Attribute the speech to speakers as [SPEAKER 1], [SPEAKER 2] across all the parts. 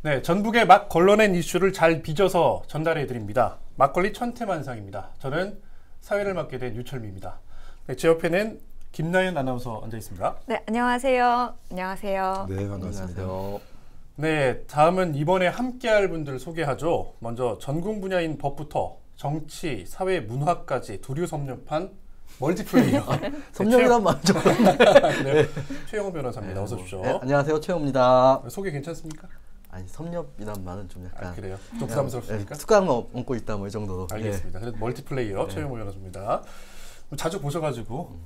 [SPEAKER 1] 네, 전북의 막 걸러낸 이슈를 잘 빚어서 전달해 드립니다. 막걸리 천태만상입니다. 저는 사회를 맡게 된 유철미입니다. 네, 제 옆에는 김나연 아나운서 앉아 있습니다.
[SPEAKER 2] 네, 안녕하세요. 안녕하세요.
[SPEAKER 3] 네, 반갑습니다.
[SPEAKER 4] 안녕하세요.
[SPEAKER 1] 네, 다음은 이번에 함께할 분들 소개하죠. 먼저 전공 분야인 법부터 정치, 사회, 문화까지 두류 섭렵한 멀티플레이어.
[SPEAKER 4] 섭렵이란 말 좀.
[SPEAKER 1] 네, 최영호 변호사입니다. 어서 오십시오.
[SPEAKER 4] 네, 안녕하세요, 최영호입니다.
[SPEAKER 1] 소개 괜찮습니까?
[SPEAKER 4] 아니, 섭렵이란 말은 좀 약간.
[SPEAKER 1] 그래요? 좀 부담스럽습니까?
[SPEAKER 4] 숟가락 얹고 있다 뭐 이 정도로.
[SPEAKER 1] 알겠습니다. 그래도 멀티플레이어 최영호 변호사입니다. 자주 보셔가지고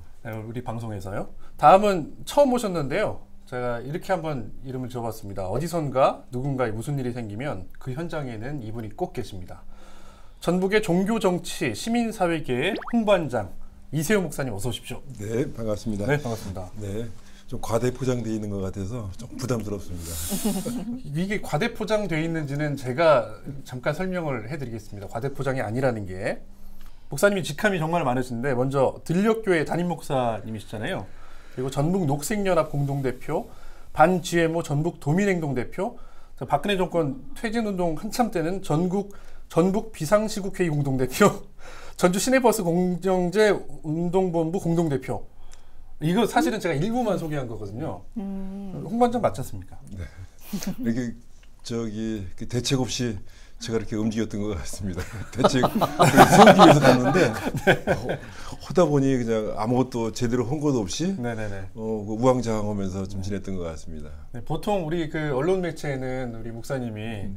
[SPEAKER 1] 우리 방송에서요. 다음은 처음 오셨는데요. 제가 이렇게 한번 이름을 지어봤습니다. 어디선가 누군가에 무슨 일이 생기면 그 현장에는 이분이 꼭 계십니다. 전북의 종교정치 시민사회계의 홍반장 이세호 목사님 어서 오십시오.
[SPEAKER 3] 네, 반갑습니다.
[SPEAKER 1] 네, 반갑습니다.
[SPEAKER 3] 네, 좀 과대 포장되어 있는 것 같아서 좀 부담스럽습니다.
[SPEAKER 1] 이게 과대 포장되어 있는지는 제가 잠깐 설명을 해드리겠습니다. 과대 포장이 아니라는 게 목사님이 직함이 정말 많으신데 먼저 들녘교회 담임 목사님이시잖아요. 그리고 전북 녹색연합 공동대표, 반GMO 전북 도민행동 대표, 박근혜 정권 퇴진운동 한참 때는 전북 비상시국회의 공동대표, 전주 시내버스 공정제 운동본부 공동대표. 이거 사실은 제가 일부만 소개한 거거든요. 홍반장 맞지 않습니까?
[SPEAKER 3] 네, 이렇게 대책 없이 제가 이렇게 움직였던 것 같습니다. 대책 세우기 위해서 갔는데 하다 보니 그냥 아무것도 제대로 한 것도 없이 우왕좌왕하면서 좀 지냈던 것 같습니다.
[SPEAKER 1] 네, 보통 우리 그 언론 매체에는 우리 목사님이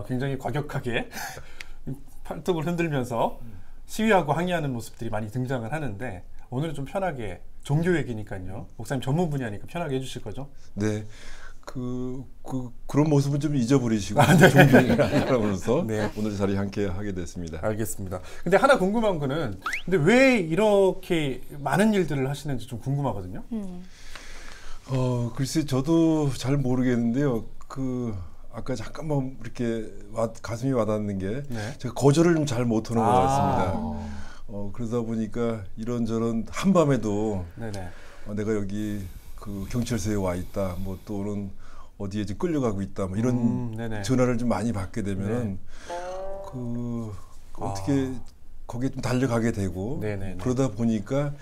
[SPEAKER 1] 굉장히 과격하게 팔뚝을 흔들면서 시위하고 항의하는 모습들이 많이 등장을 하는데 오늘은 좀 편하게 종교 얘기니까요. 목사님 전문 분야니까 편하게 해주실 거죠?
[SPEAKER 3] 네. 그런 모습은 좀 잊어버리시고 존경하면서 네. 오늘 자리에 함께 하게 됐습니다.
[SPEAKER 1] 알겠습니다. 근데 하나 궁금한 거는 근데 왜 이렇게 많은 일들을 하시는지 좀 궁금하거든요.
[SPEAKER 3] 글쎄 저도 잘 모르겠는데요. 아까 잠깐만 이렇게 가슴이 와닿는 게 제가 거절을 좀 잘 못하는 것 같습니다. 그러다 보니까 이런저런 한밤에도 내가 여기 경찰서에 와 있다, 뭐 또는 어디에 지금 끌려가고 있다, 뭐 이런 전화를 좀 많이 받게 되면은 어떻게 거기에 좀 달려가게 되고 그러다 보니까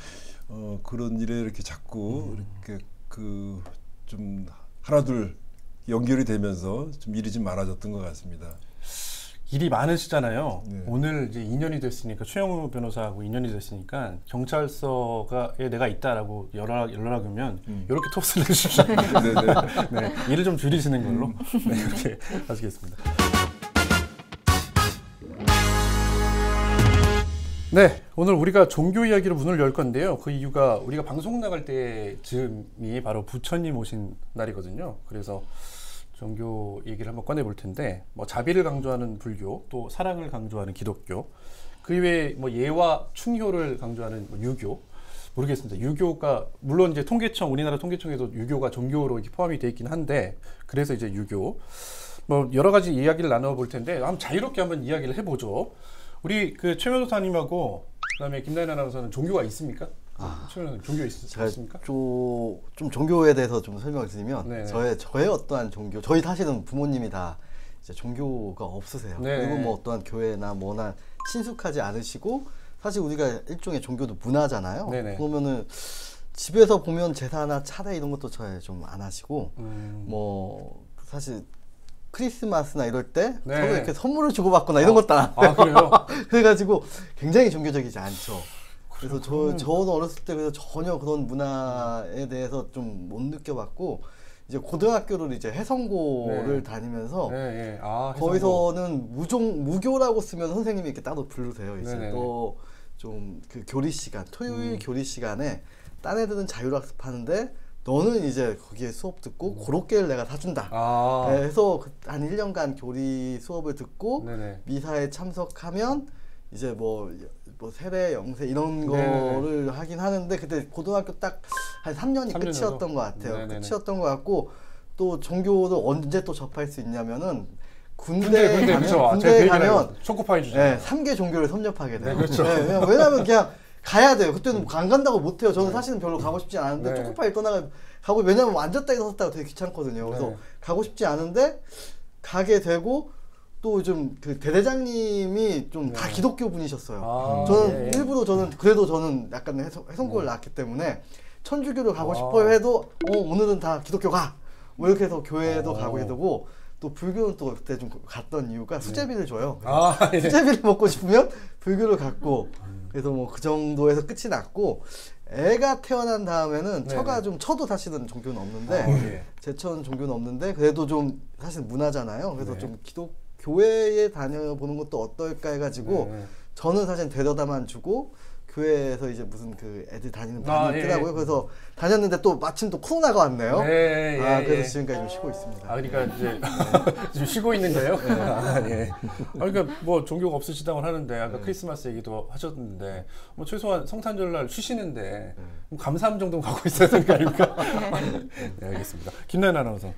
[SPEAKER 3] 그런 일에 이렇게 자꾸 이렇게 좀 하나둘 연결이 되면서 좀 일이 좀 많아졌던 것 같습니다.
[SPEAKER 1] 일이 많으시잖아요. 네. 오늘 이제 2년이 됐으니까 최영호 변호사하고 2년이 됐으니까 경찰서에 내가 있다라고 연락하면 이렇게 톱스를 내주시죠. 네, 일을 좀 줄이시는 걸로 네, 이렇게 하시겠습니다. 네, 오늘 우리가 종교 이야기로 문을 열 건데요. 그 이유가 우리가 방송 나갈 때쯤이 바로 부처님 오신 날이거든요. 그래서 종교 얘기를 한번 꺼내볼 텐데 뭐 자비를 강조하는 불교, 또 사랑을 강조하는 기독교, 그 이외에 뭐 예와 충효를 강조하는 뭐 유교, 모르겠습니다. 유교가 물론 이제 우리나라 통계청에도 유교가 종교로 이렇게 포함이 되어 있긴 한데 그래서 이제 유교 뭐 여러 가지 이야기를 나눠볼 텐데 한번 자유롭게 한번 이야기를 해보죠. 우리 최 변호사님하고 그다음에 김나연 아나운서는 종교가 있습니까? 최변호사님 종교 있습니까?
[SPEAKER 4] 좀 종교에 대해서 좀 설명을 드리면 저의 어떠한 종교, 저희 사실은 부모님이 다 이제 종교가 없으세요. 그리고 뭐 어떠한 교회나 뭐나 친숙하지 않으시고 사실 우리가 일종의 종교도 문화잖아요. 그러면은 집에서 보면 제사나 차례 이런 것도 저희 좀 안 하시고 뭐 사실 크리스마스나 이럴 때 서로 이렇게 선물을 주고받거나 이런 것도 안 해요.
[SPEAKER 1] 그래요?
[SPEAKER 4] 그래가지고 굉장히 종교적이지 않죠. 그래서 저는 어렸을 때 그래서 전혀 그런 문화에 대해서 좀 못 느껴봤고 이제 고등학교를 이제 해성고를 다니면서 거기서는 무교라고 쓰면 선생님이 이렇게 따로 부르세요. 이제 또 좀 그 교리 시간, 토요일 교리 시간에 딴 애들은 자율학습하는데 너는 이제 거기에 수업 듣고 고로케를 내가 사준다. 그래서 한 1년간 교리 수업을 듣고 미사에 참석하면 이제 뭐 세례, 영세 이런 거를 하긴 하는데 그때 고등학교 딱 한 3년이 끝이었던 것 같아요. 끝이었던 것 같고 또 종교를 언제 또 접할 수 있냐면은 군대에 가면
[SPEAKER 1] 초코파이 주죠.
[SPEAKER 4] 3개 종교를 섭렵하게 돼요. 왜냐면 그냥 가야 돼요. 그때는 안 간다고 못 해요. 저는 사실은 별로 가고 싶지 않은데 초코파이 떠나가고 왜냐면 앉았다 일어섰다가 되게 귀찮거든요. 그래서 가고 싶지 않은데 가게 되고 또 좀 그 대대장님이 좀 다 기독교 분이셨어요. 저는 일부러 그래도 저는 약간 해성고를 나왔기 때문에 천주교를 가고 싶어요 해도 오늘은 다 기독교 가! 뭐 이렇게 해서 교회도 가고 되고 또 불교는 또 그때 좀 갔던 이유가 수제비를 줘요. 수제비를 먹고 싶으면 불교를 갔고 그래서 뭐 그 정도에서 끝이 났고 애가 태어난 다음에는 저도 사실은 종교는 없는데 제 처는 종교는 없는데 그래도 좀 사실 문화잖아요. 그래서 좀 교회에 다녀보는 것도 어떨까 해가지고 저는 사실 데려다만 주고 교회에서 이제 무슨 그 애들 다니는 반이 있더라고요. 그래서 다녔는데 또 마침 또 코로나가 왔네요. 그래서 지금까지 좀 쉬고 있습니다.
[SPEAKER 1] 그러니까 이제 지금 쉬고 있는 거예요? 그러니까 뭐 종교가 없으시다고 하는데 아까 크리스마스 얘기도 하셨는데 뭐 최소한 성탄절날 쉬시는데 감사함 정도는 갖고 있어야 되는 거 아닙니까? 네, 알겠습니다. 김나연 아나운서.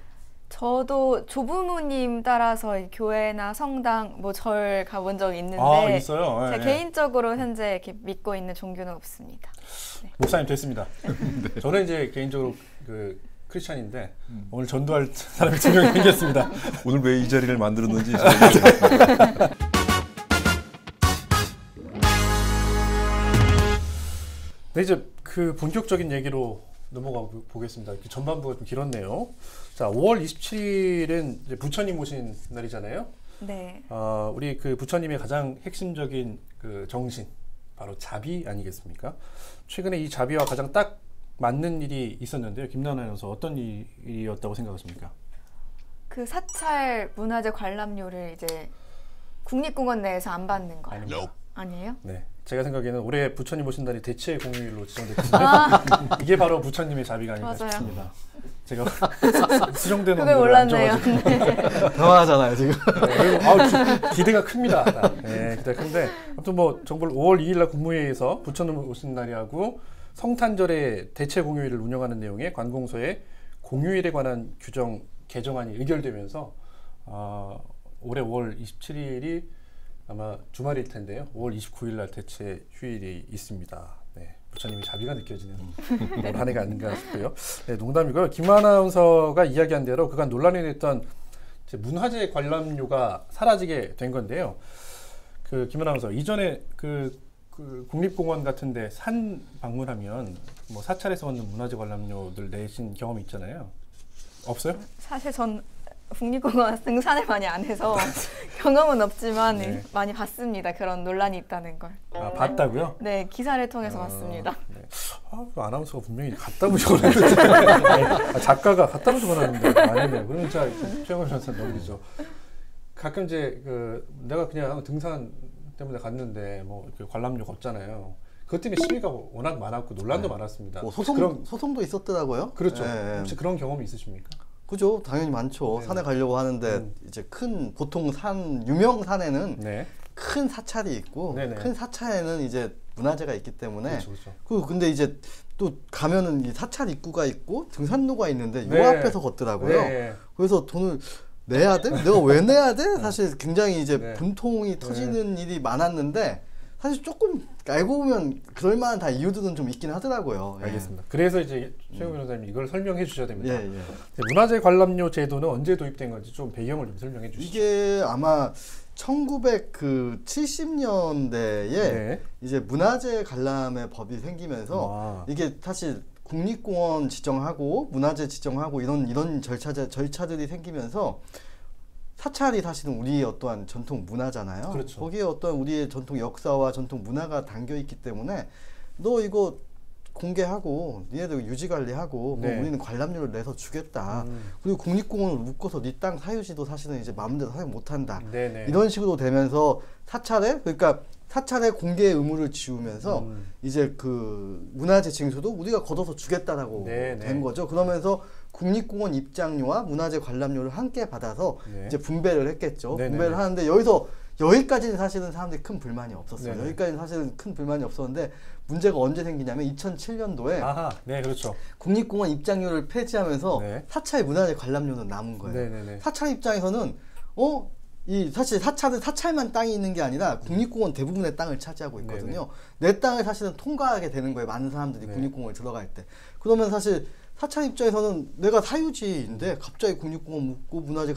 [SPEAKER 2] 저도 조부모님 따라서 교회나 성당, 뭐 절 가본 적이 있는데
[SPEAKER 1] 있어요?
[SPEAKER 2] 제가 개인적으로 현재 이렇게 믿고 있는 종교는 없습니다.
[SPEAKER 1] 목사님 됐습니다. 저는 이제 개인적으로 그 크리스찬인데 오늘 전도할 사람이 2명이 생겼습니다.
[SPEAKER 3] 오늘 왜 이 자리를 만들었는지
[SPEAKER 1] 네, 이제 그 본격적인 얘기로 넘어가 보겠습니다. 전반부가 좀 길었네요. 자, 5월 27일은 이제 부처님 오신 날이잖아요.
[SPEAKER 2] 네.
[SPEAKER 1] 우리 그 부처님의 가장 핵심적인 그 정신, 바로 자비 아니겠습니까? 최근에 이 자비와 가장 딱 맞는 일이 있었는데요. 김나연 아나운서 어떤 일이었다고 생각하십니까?
[SPEAKER 2] 그 사찰 문화재 관람료를 이제 국립공원 내에서 안 받는 거예요. 아니에요?
[SPEAKER 1] 네. 제가 생각에는 올해 부처님 오신 날이 대체 공휴일로 지정됐거든요. 이게 바로 부처님의 자비가 아닌가 싶습니다. 제가 수정된
[SPEAKER 2] 그걸 몰랐네요.
[SPEAKER 4] 당황하잖아요 지금.
[SPEAKER 1] 기대가 큽니다. 기대가 큰데 아무튼 뭐 정부 5월 2일 날 국무회의에서 부처님 오신 날이하고 성탄절에 대체 공휴일을 운영하는 내용의 관공서의 공휴일에 관한 규정 개정안이 의결되면서 올해 5월 27일이 아마 주말일 텐데요. 5월 29일 날 대체 휴일이 있습니다. 네, 부처님의 자비가 느껴지는 한 해가 아닌가 싶고요. 네, 농담이고요. 김 아나운서가 이야기한 대로 그간 논란이 됐던 문화재 관람료가 사라지게 된 건데요. 그 김 아나운서 이전에 그 국립공원 같은데 산 방문하면 뭐 사찰에서 얻는 문화재 관람료들 내신 경험이 있잖아요. 없어요?
[SPEAKER 2] 사실 전 국립공원 등산을 많이 안 해서 경험은 없지만 많이 봤습니다. 그런 논란이 있다는 걸.
[SPEAKER 1] 봤다고요?
[SPEAKER 2] 네, 기사를 통해서 봤습니다.
[SPEAKER 1] 네. 아나운서가 분명히 갖다 적어놨는데 작가가 갖다 적어놨는데 아니네요. 그러면 자 최영원 변호사 넘기죠. 가끔 이제 내가 그냥 등산 때문에 갔는데 뭐 이렇게 관람료가 없잖아요. 그것 때문에 시비가 워낙 많았고 논란도 많았습니다.
[SPEAKER 4] 뭐 소송도 있었더라고요.
[SPEAKER 1] 그렇죠. 혹시 그런 경험이 있으십니까?
[SPEAKER 4] 그죠, 당연히 많죠. 산에 가려고 하는데 이제 보통 유명 산에는 큰 사찰이 있고 큰 사찰에는 이제 문화재가 있기 때문에 근데 이제 또 가면은 이 사찰 입구가 있고 등산로가 있는데 요 앞에서 걷더라고요. 그래서 돈을 내야 돼? 내가 왜 내야 돼? 사실 굉장히 이제 분통이 터지는 일이 많았는데 사실 조금 알고 보면 그럴만한 다 이유들은 좀 있긴 하더라고요.
[SPEAKER 1] 알겠습니다. 그래서 이제 최영 변호사님 이걸 설명해 주셔야 됩니다. 문화재 관람료 제도는 언제 도입된 건지 좀 배경을 좀 설명해 주시죠.
[SPEAKER 4] 이게 아마 1990년대에 이제 문화재 관람의 법이 생기면서 이게 사실 국립공원 지정하고 문화재 지정하고 이런 절차들이 생기면서 사찰이 사실은 우리의 어떠한 전통 문화잖아요.
[SPEAKER 1] 그렇죠.
[SPEAKER 4] 거기에 어떤 우리의 전통 역사와 전통 문화가 담겨 있기 때문에 너 이거 공개하고 니네들 유지관리하고 뭐 우리는 관람료를 내서 주겠다. 그리고 국립공원을 묶어서 네 땅 사유지도 사실은 이제 마음대로 사용 못한다. 이런 식으로 되면서 그러니까 사찰에 공개 의무를 지우면서 이제 그 문화재 징수도 우리가 걷어서 주겠다라고 된 거죠. 그러면서 국립공원 입장료와 문화재 관람료를 함께 받아서 이제 분배를 했겠죠. 분배를 하는데 여기까지는 사실은 사람들이 큰 불만이 없었어요. 여기까지는 사실은 큰 불만이 없었는데 문제가 언제 생기냐면 2007년도에
[SPEAKER 1] 그렇죠.
[SPEAKER 4] 국립공원 입장료를 폐지하면서 사찰 문화재 관람료는 남은 거예요. 사찰 입장에서는 사실 사찰만 땅이 있는 게 아니라 국립공원 대부분의 땅을 차지하고 있거든요. 내 땅을 사실은 통과하게 되는 거예요. 많은 사람들이 국립공원에 들어갈 때. 그러면 사실 사찰 입장에서는 내가 사유지인데 갑자기 국립공원 묻고 문화재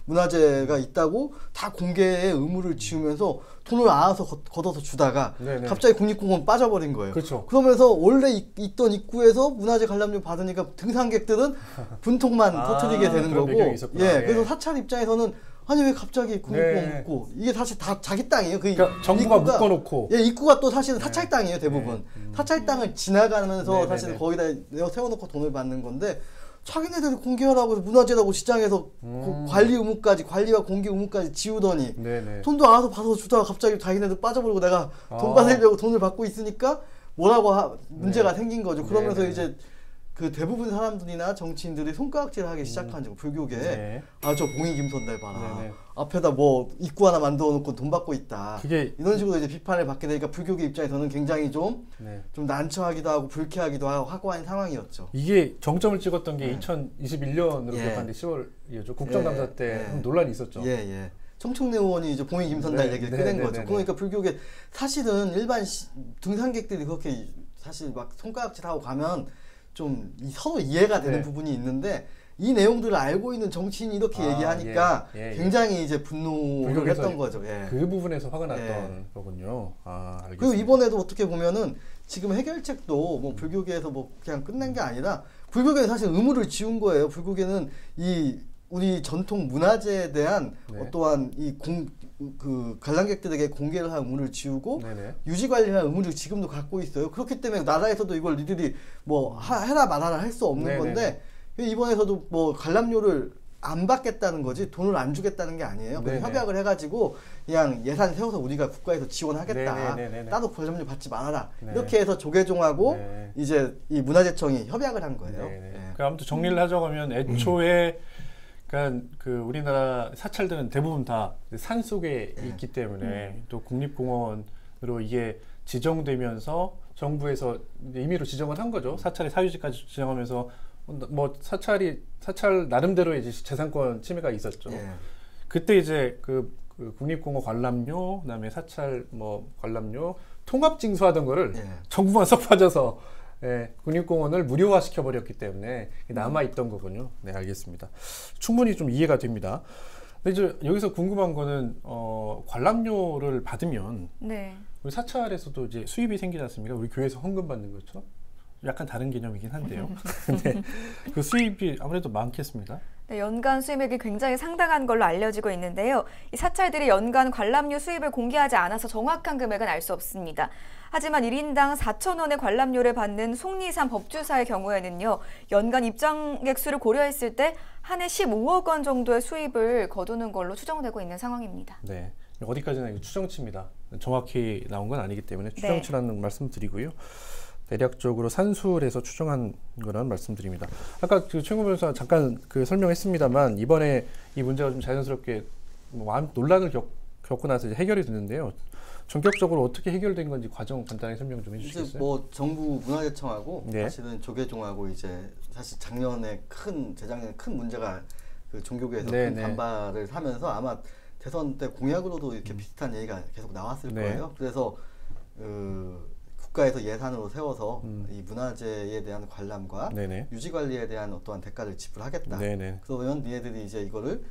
[SPEAKER 4] 문화재가 있다고 다 공개의 의무를 지우면서 돈을 알아서 걷어서 주다가
[SPEAKER 1] 네네.
[SPEAKER 4] 갑자기 국립공원 빠져버린 거예요.
[SPEAKER 1] 그렇죠.
[SPEAKER 4] 그러면서 원래 있던 입구에서 문화재 관람료 받으니까 등산객들은 분통만 터뜨리게 되는
[SPEAKER 1] 그런
[SPEAKER 4] 거고.
[SPEAKER 1] 배경이 있었구나.
[SPEAKER 4] 예,
[SPEAKER 1] 예.
[SPEAKER 4] 그래서 사찰 입장에서는 아니 왜 갑자기 국립공원
[SPEAKER 1] 네.
[SPEAKER 4] 묻고 이게 사실 다 자기 땅이에요.
[SPEAKER 1] 그러니까 정부가 묶어놓고.
[SPEAKER 4] 예, 입구가 또 사실은 사찰 땅이에요, 대부분.
[SPEAKER 1] 네.
[SPEAKER 4] 사찰 땅을 지나가면서
[SPEAKER 1] 네네네.
[SPEAKER 4] 사실 거기다 세워놓고 돈을 받는 건데 자기네들이 공개하라고 해서 문화재라고 시장에서 그 관리 의무까지 관리와 공개 의무까지 지우더니
[SPEAKER 1] 네네.
[SPEAKER 4] 돈도 알아서 받아서 주다가 갑자기 자기네들 빠져버리고 내가 돈 받으려고 돈을 받고 있으니까 뭐라고 문제가 생긴 거죠. 그러면서
[SPEAKER 1] 네네.
[SPEAKER 4] 이제 그 대부분 사람들이나 정치인들이 손가락질을 하기 시작한 거 불교계.
[SPEAKER 1] 네.
[SPEAKER 4] 아 저 봉이 김선달 봐라.
[SPEAKER 1] 네네.
[SPEAKER 4] 앞에다 뭐 입구 하나 만들어 놓고 돈 받고 있다.
[SPEAKER 1] 그게
[SPEAKER 4] 이런 식으로 이제 비판을 받게 되니까 불교계 입장에서는 굉장히 좀
[SPEAKER 1] 네.
[SPEAKER 4] 난처하기도 하고 불쾌하기도 하고 한 상황이었죠.
[SPEAKER 1] 이게 정점을 찍었던 게 2021년으로
[SPEAKER 4] 예.
[SPEAKER 1] 기억하는데 10월이었죠. 국정감사 때
[SPEAKER 4] 예.
[SPEAKER 1] 논란이 있었죠.
[SPEAKER 4] 예, 예. 청청래 의원이 이제 봉이 김선달
[SPEAKER 1] 네,
[SPEAKER 4] 얘기를
[SPEAKER 1] 네,
[SPEAKER 4] 꺼낸
[SPEAKER 1] 네,
[SPEAKER 4] 거죠.
[SPEAKER 1] 네,
[SPEAKER 4] 그러니까 불교계 사실은 일반 등산객들이 그렇게 사실 막 손가락질하고 가면 좀 서로 이해가 되는
[SPEAKER 1] 네.
[SPEAKER 4] 부분이 있는데 이 내용들을 알고 있는 정치인이 이렇게 얘기하니까
[SPEAKER 1] 예, 예.
[SPEAKER 4] 굉장히 이제 분노를
[SPEAKER 1] 불교계에서
[SPEAKER 4] 했던 거죠. 예.
[SPEAKER 1] 그 부분에서 화가 났던
[SPEAKER 4] 예.
[SPEAKER 1] 거군요. 아, 알겠습니다.
[SPEAKER 4] 그리고 이번에도 어떻게 보면은 지금 해결책도 뭐 불교계에서 뭐 그냥 끝낸 게 아니라 불교계는 사실 의무를 지운 거예요. 불교계는 이 우리 전통 문화재에 대한
[SPEAKER 1] 네.
[SPEAKER 4] 어떠한 관람객들에게 공개를 할 의무를 지우고
[SPEAKER 1] 네네.
[SPEAKER 4] 유지 관리할 의무를 지금도 갖고 있어요. 그렇기 때문에 나라에서도 이걸 니들이 뭐 해라 말아라 할 수 없는
[SPEAKER 1] 네네네.
[SPEAKER 4] 건데 이번에서도 뭐 관람료를 안 받겠다는 거지 돈을 안 주겠다는 게 아니에요. 그냥
[SPEAKER 1] 네네.
[SPEAKER 4] 협약을 해가지고 그냥 예산 세워서 우리가 국가에서 지원하겠다.
[SPEAKER 1] 네네네네.
[SPEAKER 4] 따로 관람료 받지 말아라.
[SPEAKER 1] 네.
[SPEAKER 4] 이렇게 해서 조계종하고
[SPEAKER 1] 네.
[SPEAKER 4] 이제 이 문화재청이 협약을 한 거예요.
[SPEAKER 1] 네네.
[SPEAKER 4] 예.
[SPEAKER 1] 그 아무튼 정리를 하자면 애초에 그러니까 그 우리나라 사찰들은 대부분 다 산 속에 있기 때문에 또 국립공원으로 이게 지정되면서 정부에서 임의로 지정을 한 거죠. 사찰의 사유지까지 지정하면서 뭐 사찰 나름대로 이제 재산권 침해가 있었죠.
[SPEAKER 4] 예.
[SPEAKER 1] 그때 이제 그 국립공원 관람료, 그다음에 사찰 뭐 관람료 통합 징수하던 거를
[SPEAKER 4] 예.
[SPEAKER 1] 정부만 썩 빠져서 예, 국립공원을 무료화 시켜버렸기 때문에 남아있던 거군요. 네, 알겠습니다. 충분히 좀 이해가 됩니다. 근데 이제 여기서 궁금한 거는 관람료를 받으면
[SPEAKER 2] 네.
[SPEAKER 1] 우리 사찰에서도 이제 수입이 생기지 않습니까? 우리 교회에서 헌금 받는 것처럼 약간 다른 개념이긴 한데요. 근데 그 수입이 아무래도 많겠습니다.
[SPEAKER 2] 네, 연간 수입액이 굉장히 상당한 걸로 알려지고 있는데요. 이 사찰들이 연간 관람료 수입을 공개하지 않아서 정확한 금액은 알 수 없습니다. 하지만 1인당 4,000원의 관람료를 받는 속리산 법주사의 경우에는요. 연간 입장객 수를 고려했을 때 한 해 15억 원 정도의 수입을 거두는 걸로 추정되고 있는 상황입니다.
[SPEAKER 1] 네, 어디까지나 이거 추정치입니다. 정확히 나온 건 아니기 때문에 추정치라는 말씀 드리고요. 대략적으로 산술에서 추정한 거라는 말씀드립니다. 아까 그 최은구 변호사 잠깐 그 설명했습니다만 이번에 이 문제가 좀 자연스럽게 논란을 겪고 나서 이제 해결이 됐는데요. 전격적으로 어떻게 해결된 건지 과정 간단히 설명 좀 해주시겠어요?
[SPEAKER 4] 이제 뭐 정부 문화재청하고
[SPEAKER 1] 네.
[SPEAKER 4] 사실은 조계종하고 이제 사실 재작년에 큰 문제가 그 종교계에서
[SPEAKER 1] 네,
[SPEAKER 4] 큰
[SPEAKER 1] 네.
[SPEAKER 4] 반발을 하면서 아마 대선 때 공약으로도 이렇게 비슷한 얘기가 계속 나왔을
[SPEAKER 1] 네.
[SPEAKER 4] 거예요. 그래서 국가에서 예산으로 세워서 이 문화재에 대한 관람과
[SPEAKER 1] 네네.
[SPEAKER 4] 유지 관리에 대한 어떠한 대가를 지불하겠다.
[SPEAKER 1] 네네.
[SPEAKER 4] 그러면 니네들이 이제 이거를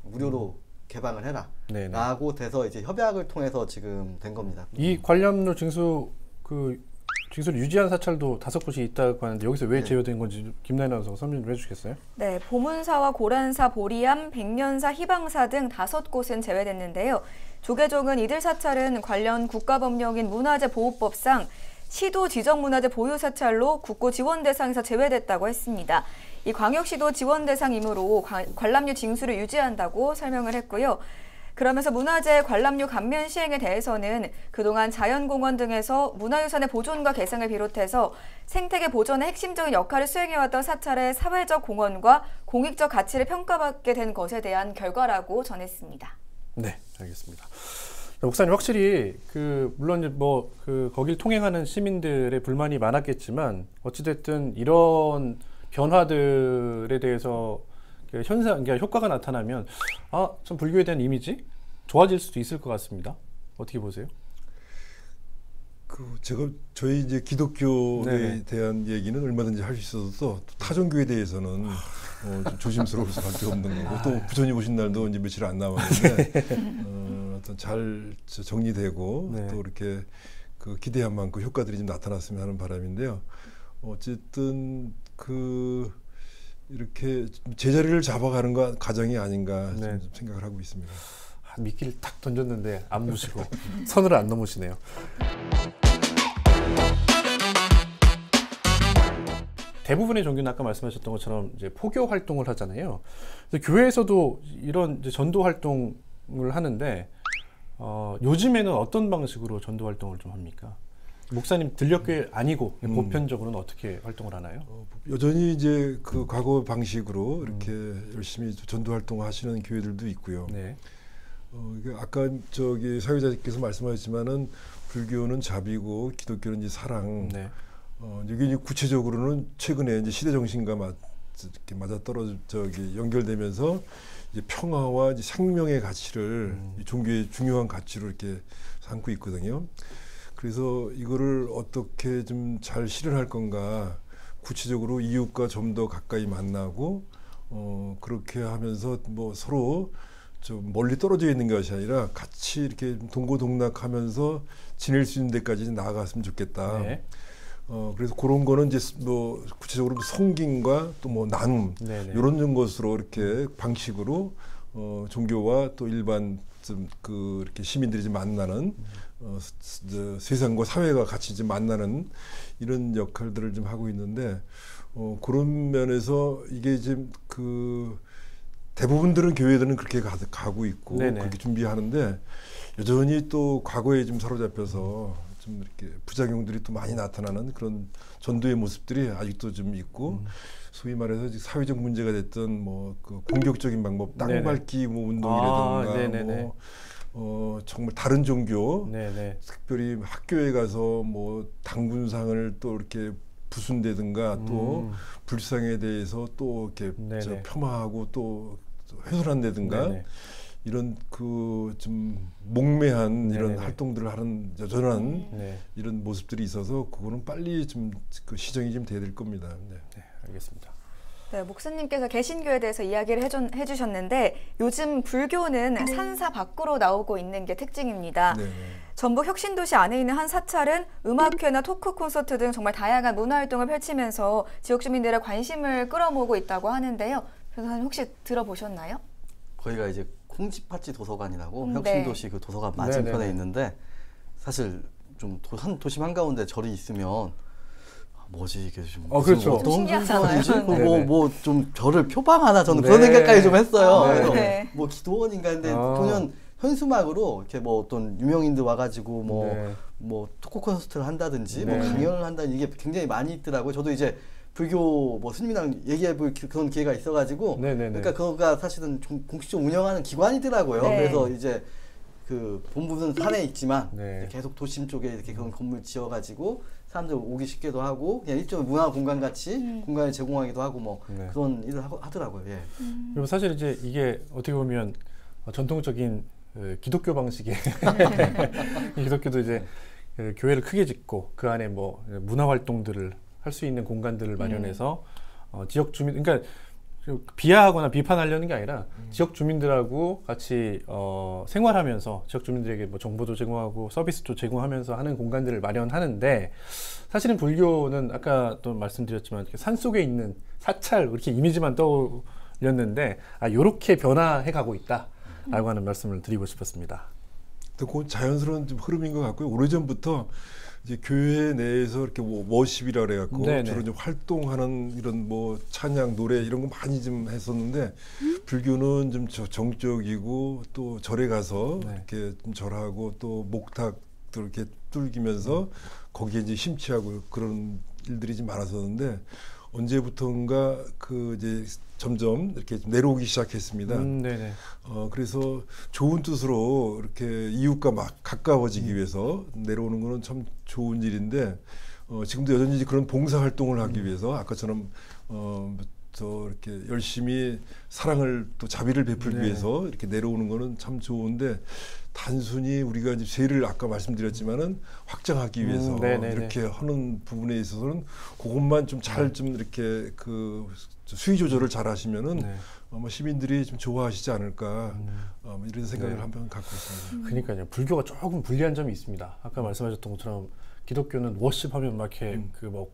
[SPEAKER 4] 무료로 개방을 해라.
[SPEAKER 1] 네네.
[SPEAKER 4] 라고 돼서 이제 협약을 통해서 지금 된 겁니다.
[SPEAKER 1] 이 관람료 징수를 유지한 사찰도 5곳이 있다고 하는데 여기서 왜 제외된 건지 김나연 아나운서가 설명 좀 해주시겠어요?
[SPEAKER 2] 네, 보문사와 고란사, 보리암, 백년사, 희방사 등 5곳은 제외됐는데요. 조계종은 이들 사찰은 관련 국가법령인 문화재보호법상 시도 지정문화재 보유사찰로 국고 지원 대상에서 제외됐다고 했습니다. 이 광역시도 지원 대상이므로 관람료 징수를 유지한다고 설명을 했고요. 그러면서 문화재 관람료 감면 시행에 대해서는 그동안 자연공원 등에서 문화유산의 보존과 개성을 비롯해서 생태계 보존의 핵심적인 역할을 수행해왔던 사찰의 사회적 공헌과 공익적 가치를 평가받게 된 것에 대한 결과라고 전했습니다.
[SPEAKER 1] 네, 알겠습니다. 목사님 확실히 물론 이제 거길 통행하는 시민들의 불만이 많았겠지만 어찌됐든 이런 변화들에 대해서 그러니까 효과가 나타나면 좀 불교에 대한 이미지 좋아질 수도 있을 것 같습니다. 어떻게 보세요?
[SPEAKER 3] 저희 이제 기독교에
[SPEAKER 1] 네네.
[SPEAKER 3] 대한 얘기는 얼마든지 할 수 있어도 타종교에 대해서는 좀 조심스러울 수밖에 없는 거고 또 부처님 오신 날도 이제 며칠 안 남았는데 어떤 잘 정리되고
[SPEAKER 1] 네.
[SPEAKER 3] 또 이렇게 그 기대한 만큼 효과들이 좀 나타났으면 하는 바람인데요. 어쨌든 이렇게 제자리를 잡아가는 거 과정이 아닌가
[SPEAKER 1] 네.
[SPEAKER 3] 좀 생각을 하고 있습니다.
[SPEAKER 1] 미끼를 탁 던졌는데 안 무시고 선을 안 넘으시네요. 대부분의 종교는 아까 말씀하셨던 것처럼 이제 포교 활동을 하잖아요. 그래서 교회에서도 이런 이제 전도 활동을 하는데 요즘에는 어떤 방식으로 전도 활동을 좀 합니까? 목사님 들녘교회 아니고 보편적으로는 어떻게 활동을 하나요?
[SPEAKER 3] 여전히 이제 그 과거 방식으로 이렇게 열심히 전도 활동을 하시는 교회들도 있고요.
[SPEAKER 1] 네.
[SPEAKER 3] 이게 아까 저기 사회자께서 말씀하셨지만은 불교는 자비고 기독교는 이제 사랑.
[SPEAKER 1] 네.
[SPEAKER 3] 이게 이제 구체적으로는 최근에 이제 시대 정신과 이렇게 맞아 떨어져 연결되면서 이제 평화와 이제 생명의 가치를 이 종교의 중요한 가치로 이렇게 삼고 있거든요. 그래서 이거를 어떻게 좀 잘 실현할 건가, 구체적으로 이웃과 좀 더 가까이 만나고 그렇게 하면서 뭐 서로 좀 멀리 떨어져 있는 것이 아니라 같이 이렇게 동고동락하면서 지낼 수 있는 데까지 나아갔으면 좋겠다.
[SPEAKER 1] 네.
[SPEAKER 3] 그래서 그런 거는 이제 뭐 구체적으로 성김과 또 뭐 나눔
[SPEAKER 1] 네네.
[SPEAKER 3] 이런 것으로 이렇게 방식으로 종교와 또 일반 좀 이렇게 시민들이 좀 만나는 세상과 사회가 같이 좀 만나는 이런 역할들을 좀 하고 있는데 그런 면에서 이게 지금 대부분들은 교회들은 그렇게 가고 있고
[SPEAKER 1] 네네.
[SPEAKER 3] 그렇게 준비하는데 여전히 또 과거에 좀 사로잡혀서 좀 이렇게 부작용들이 또 많이 나타나는 그런 전도의 모습들이 아직도 좀 있고 소위 말해서 사회적 문제가 됐던 뭐 공격적인 방법,
[SPEAKER 1] 네네.
[SPEAKER 3] 땅밟기 뭐 운동이라든가
[SPEAKER 1] 네네네.
[SPEAKER 3] 정말 다른 종교,
[SPEAKER 1] 네네.
[SPEAKER 3] 특별히 학교에 가서 뭐 당군상을 또 이렇게 부순다든가 또 불상에 대해서 또 이렇게
[SPEAKER 1] 네네.
[SPEAKER 3] 폄하하고 또 훼손한다든가
[SPEAKER 1] 네네.
[SPEAKER 3] 이런 좀 목매한 이런
[SPEAKER 1] 네네네.
[SPEAKER 3] 활동들을 하는 여전한
[SPEAKER 1] 네.
[SPEAKER 3] 이런 모습들이 있어서 그거는 빨리 좀 시정이 좀 돼야 될 겁니다. 네.
[SPEAKER 1] 네, 알겠습니다.
[SPEAKER 2] 네, 목사님께서 개신교에 대해서 이야기를 해주셨는데 요즘 불교는 산사 밖으로 나오고 있는 게 특징입니다.
[SPEAKER 3] 네.
[SPEAKER 2] 전북 혁신도시 안에 있는 한 사찰은 음악회나 토크 콘서트 등 정말 다양한 문화활동을 펼치면서 지역 주민들의 관심을 끌어모으고 있다고 하는데요. 변호사님 혹시 들어보셨나요?
[SPEAKER 4] 거기가 이제 콩쥐팥쥐 도서관이라고
[SPEAKER 2] 네.
[SPEAKER 4] 혁신도시 그 도서관 맞은편에
[SPEAKER 1] 네네네.
[SPEAKER 4] 있는데 사실 좀 도심 한가운데 절이 있으면 뭐지 이게 좀
[SPEAKER 1] 그렇죠.
[SPEAKER 4] 어떤
[SPEAKER 2] 신기하잖아요.
[SPEAKER 4] 도서관이지?
[SPEAKER 1] 네네.
[SPEAKER 4] 뭐 좀 절을 표방하나 저는
[SPEAKER 1] 네.
[SPEAKER 4] 그런 생각까지 좀 했어요.
[SPEAKER 1] 네.
[SPEAKER 4] 그래서
[SPEAKER 2] 네.
[SPEAKER 4] 뭐 기도원인가 했는데 보면 현수막으로 이렇게 뭐 어떤 유명인들 와가지고
[SPEAKER 1] 네.
[SPEAKER 4] 뭐 토크 콘서트를 한다든지
[SPEAKER 1] 네.
[SPEAKER 4] 뭐 강연을 한다든지 이게 굉장히 많이 있더라고요. 저도 이제 불교 뭐 스님이랑 얘기해볼 그런 기회가 있어가지고
[SPEAKER 1] 네네네.
[SPEAKER 4] 그러니까 그거가 사실은 공식적으로 운영하는 기관이더라고요.
[SPEAKER 2] 네.
[SPEAKER 4] 그래서 이제 그 본부는 산에 있지만
[SPEAKER 1] 네.
[SPEAKER 4] 계속 도심 쪽에 이렇게 그런 건물 지어가지고 사람들 오기 쉽게도 하고 그냥 일종의 문화 공간 같이 공간을 제공하기도 하고 뭐
[SPEAKER 1] 네.
[SPEAKER 4] 그런 일을 하더라고요. 예.
[SPEAKER 1] 그리고 사실 이제 이게 어떻게 보면 전통적인 기독교 방식의 기독교도 이제 교회를 크게 짓고 그 안에 뭐 문화 활동들을 할 수 있는 공간들을 마련해서 지역 주민 그러니까 비하하거나 비판하려는 게 아니라 지역 주민들하고 같이 생활하면서 지역 주민들에게 뭐 정보도 제공하고 서비스도 제공하면서 하는 공간들을 마련하는데 사실은 불교는 아까 또 말씀드렸지만 이렇게 산 속에 있는 사찰 이렇게 이미지만 떠올렸는데 이렇게 변화해 가고 있다라고 하는 말씀을 드리고 싶었습니다.
[SPEAKER 3] 그 자연스러운 좀 흐름인 것 같고요. 오래전부터 이제 교회 내에서 이렇게 워십이라 그래갖고
[SPEAKER 1] 네네.
[SPEAKER 3] 주로 좀 활동하는 이런 뭐 찬양 노래 이런 거 많이 좀 했었는데 불교는 좀 정적이고 또 절에 가서
[SPEAKER 1] 네.
[SPEAKER 3] 이렇게 좀 절하고 또 목탁도 이렇게 뚫기면서 거기에 이제 심취하고 그런 일들이 좀 많았었는데 언제부턴가 이제 점점 이렇게 좀 내려오기 시작했습니다.
[SPEAKER 1] 네네.
[SPEAKER 3] 그래서 좋은 뜻으로 이렇게 이웃과 막 가까워지기 위해서 내려오는 거는 참 좋은 일인데 지금도 여전히 그런 봉사 활동을 하기 위해서 아까처럼 더 이렇게 열심히 사랑을 또 자비를 베풀기
[SPEAKER 1] 네.
[SPEAKER 3] 위해서 이렇게 내려오는 거는 참 좋은데 단순히 우리가 이제 죄를 아까 말씀드렸지만은 확장하기 위해서
[SPEAKER 1] 네네네.
[SPEAKER 3] 이렇게 하는 부분에 있어서는 그것만 좀 잘 좀 이렇게 그 수위 조절을 잘 하시면은
[SPEAKER 1] 네.
[SPEAKER 3] 아마 시민들이 좀 좋아하시지 않을까 이런 생각을
[SPEAKER 1] 네.
[SPEAKER 3] 한번 갖고 있습니다.
[SPEAKER 1] 그러니까요. 불교가 조금 불리한 점이 있습니다. 아까 말씀하셨던 것처럼 기독교는 워십하면 막 이렇게 그 뭐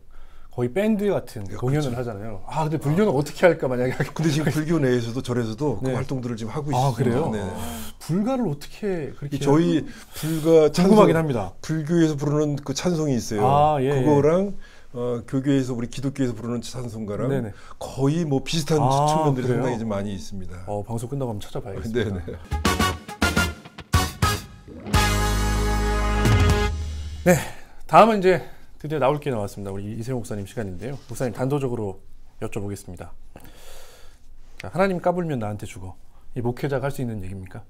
[SPEAKER 1] 거의 밴드 같은 공연을 하잖아요. 아 근데 불교는 어떻게 할까 만약에
[SPEAKER 3] 근데 지금 불교 내에서도 절에서도
[SPEAKER 1] 네.
[SPEAKER 3] 그 활동들을 지금 하고
[SPEAKER 1] 아,
[SPEAKER 3] 있습니다.
[SPEAKER 1] 그래요?
[SPEAKER 3] 네.
[SPEAKER 1] 불가를 어떻게 그렇게
[SPEAKER 3] 저희 불가
[SPEAKER 1] 궁금하긴 합니다.
[SPEAKER 3] 불교에서 부르는 그 찬송이 있어요.
[SPEAKER 1] 아, 예,
[SPEAKER 3] 그거랑 교교에서 우리 기독교에서 부르는 찬송가랑
[SPEAKER 1] 네네.
[SPEAKER 3] 거의 뭐 비슷한
[SPEAKER 1] 아,
[SPEAKER 3] 측면들이
[SPEAKER 1] 그래요?
[SPEAKER 3] 상당히 좀 많이 있습니다.
[SPEAKER 1] 방송 끝나고 한번 찾아봐야겠습니다.
[SPEAKER 3] 네네.
[SPEAKER 1] 네, 다음은 이제 드디어 나올 게 나왔습니다. 우리 이세용 목사님 시간인데요. 목사님 단도적으로 여쭤보겠습니다. 자, 하나님 까불면 나한테 죽어. 이 목회자가 할 수 있는 얘기입니까?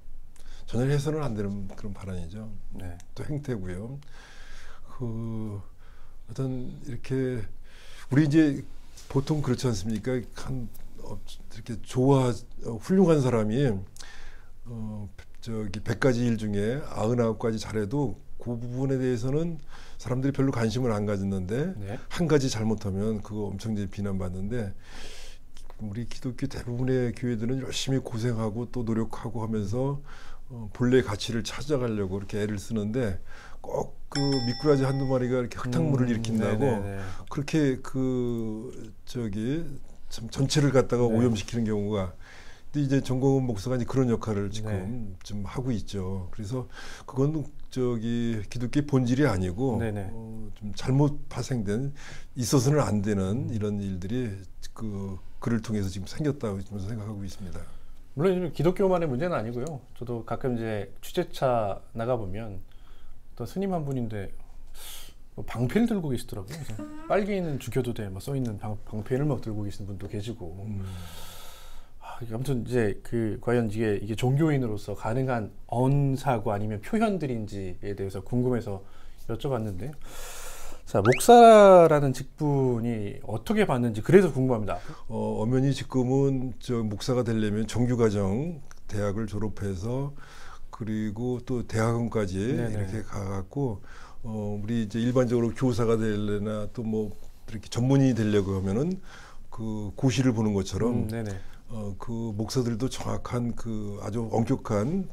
[SPEAKER 3] 전혀 해서는 안 되는 그런 발언이죠.
[SPEAKER 1] 네.
[SPEAKER 3] 또 행태고요. 그 어떤 이렇게 우리 이제 보통 그렇지 않습니까? 이렇게 훌륭한 사람이 저기 100가지 일 중에 99가지 잘해도 그 부분에 대해서는 사람들이 별로 관심을 안 가졌는데
[SPEAKER 1] 네.
[SPEAKER 3] 한 가지 잘못하면 그거 엄청 이제 비난받는데 우리 기독교 대부분의 교회들은 열심히 고생하고 또 노력하고 하면서 본래의 가치를 찾아가려고 이렇게 애를 쓰는데 꼭 그 미꾸라지 한두 마리가 이렇게 흙탕물을 일으킨다고
[SPEAKER 1] 네네네.
[SPEAKER 3] 그렇게 그 저기 참 전체를 갖다가
[SPEAKER 1] 네.
[SPEAKER 3] 오염시키는 경우가 근데 이제 정광훈 목사가 이제 그런 역할을 지금
[SPEAKER 1] 네.
[SPEAKER 3] 좀 하고 있죠. 그래서 그건 저기 기독교의 본질이 아니고
[SPEAKER 1] 네네.
[SPEAKER 3] 좀 잘못 파생된 있어서는 안 되는 이런 일들이 그 글을 통해서 지금 생겼다고 생각하고 있습니다.
[SPEAKER 1] 물론 기독교만의 문제는 아니고요. 저도 가끔 이제 취재차 나가 보면 또 스님 한 분인데 뭐 방패를 들고 계시더라고요. 그래서 빨개이는 죽여도 돼, 막 써 있는 방패를 막 들고 계시는 분도 계시고. 아무튼 이제 그 과연 이게 종교인으로서 가능한 언사고 아니면 표현들인지에 대해서 궁금해서 여쭤봤는데, 자 목사라는 직분이 어떻게 받는지 그래서 궁금합니다.
[SPEAKER 3] 엄연히 지금은 저 목사가 되려면 정규과정 대학을 졸업해서 그리고 또 대학원까지
[SPEAKER 1] 네네.
[SPEAKER 3] 이렇게 가갖고 우리 이제 일반적으로 교사가 되려나 또 뭐 이렇게 전문인이 되려고 하면은 그 고시를 보는 것처럼
[SPEAKER 1] 네네.
[SPEAKER 3] 그 목사들도 정확한 그 아주 엄격한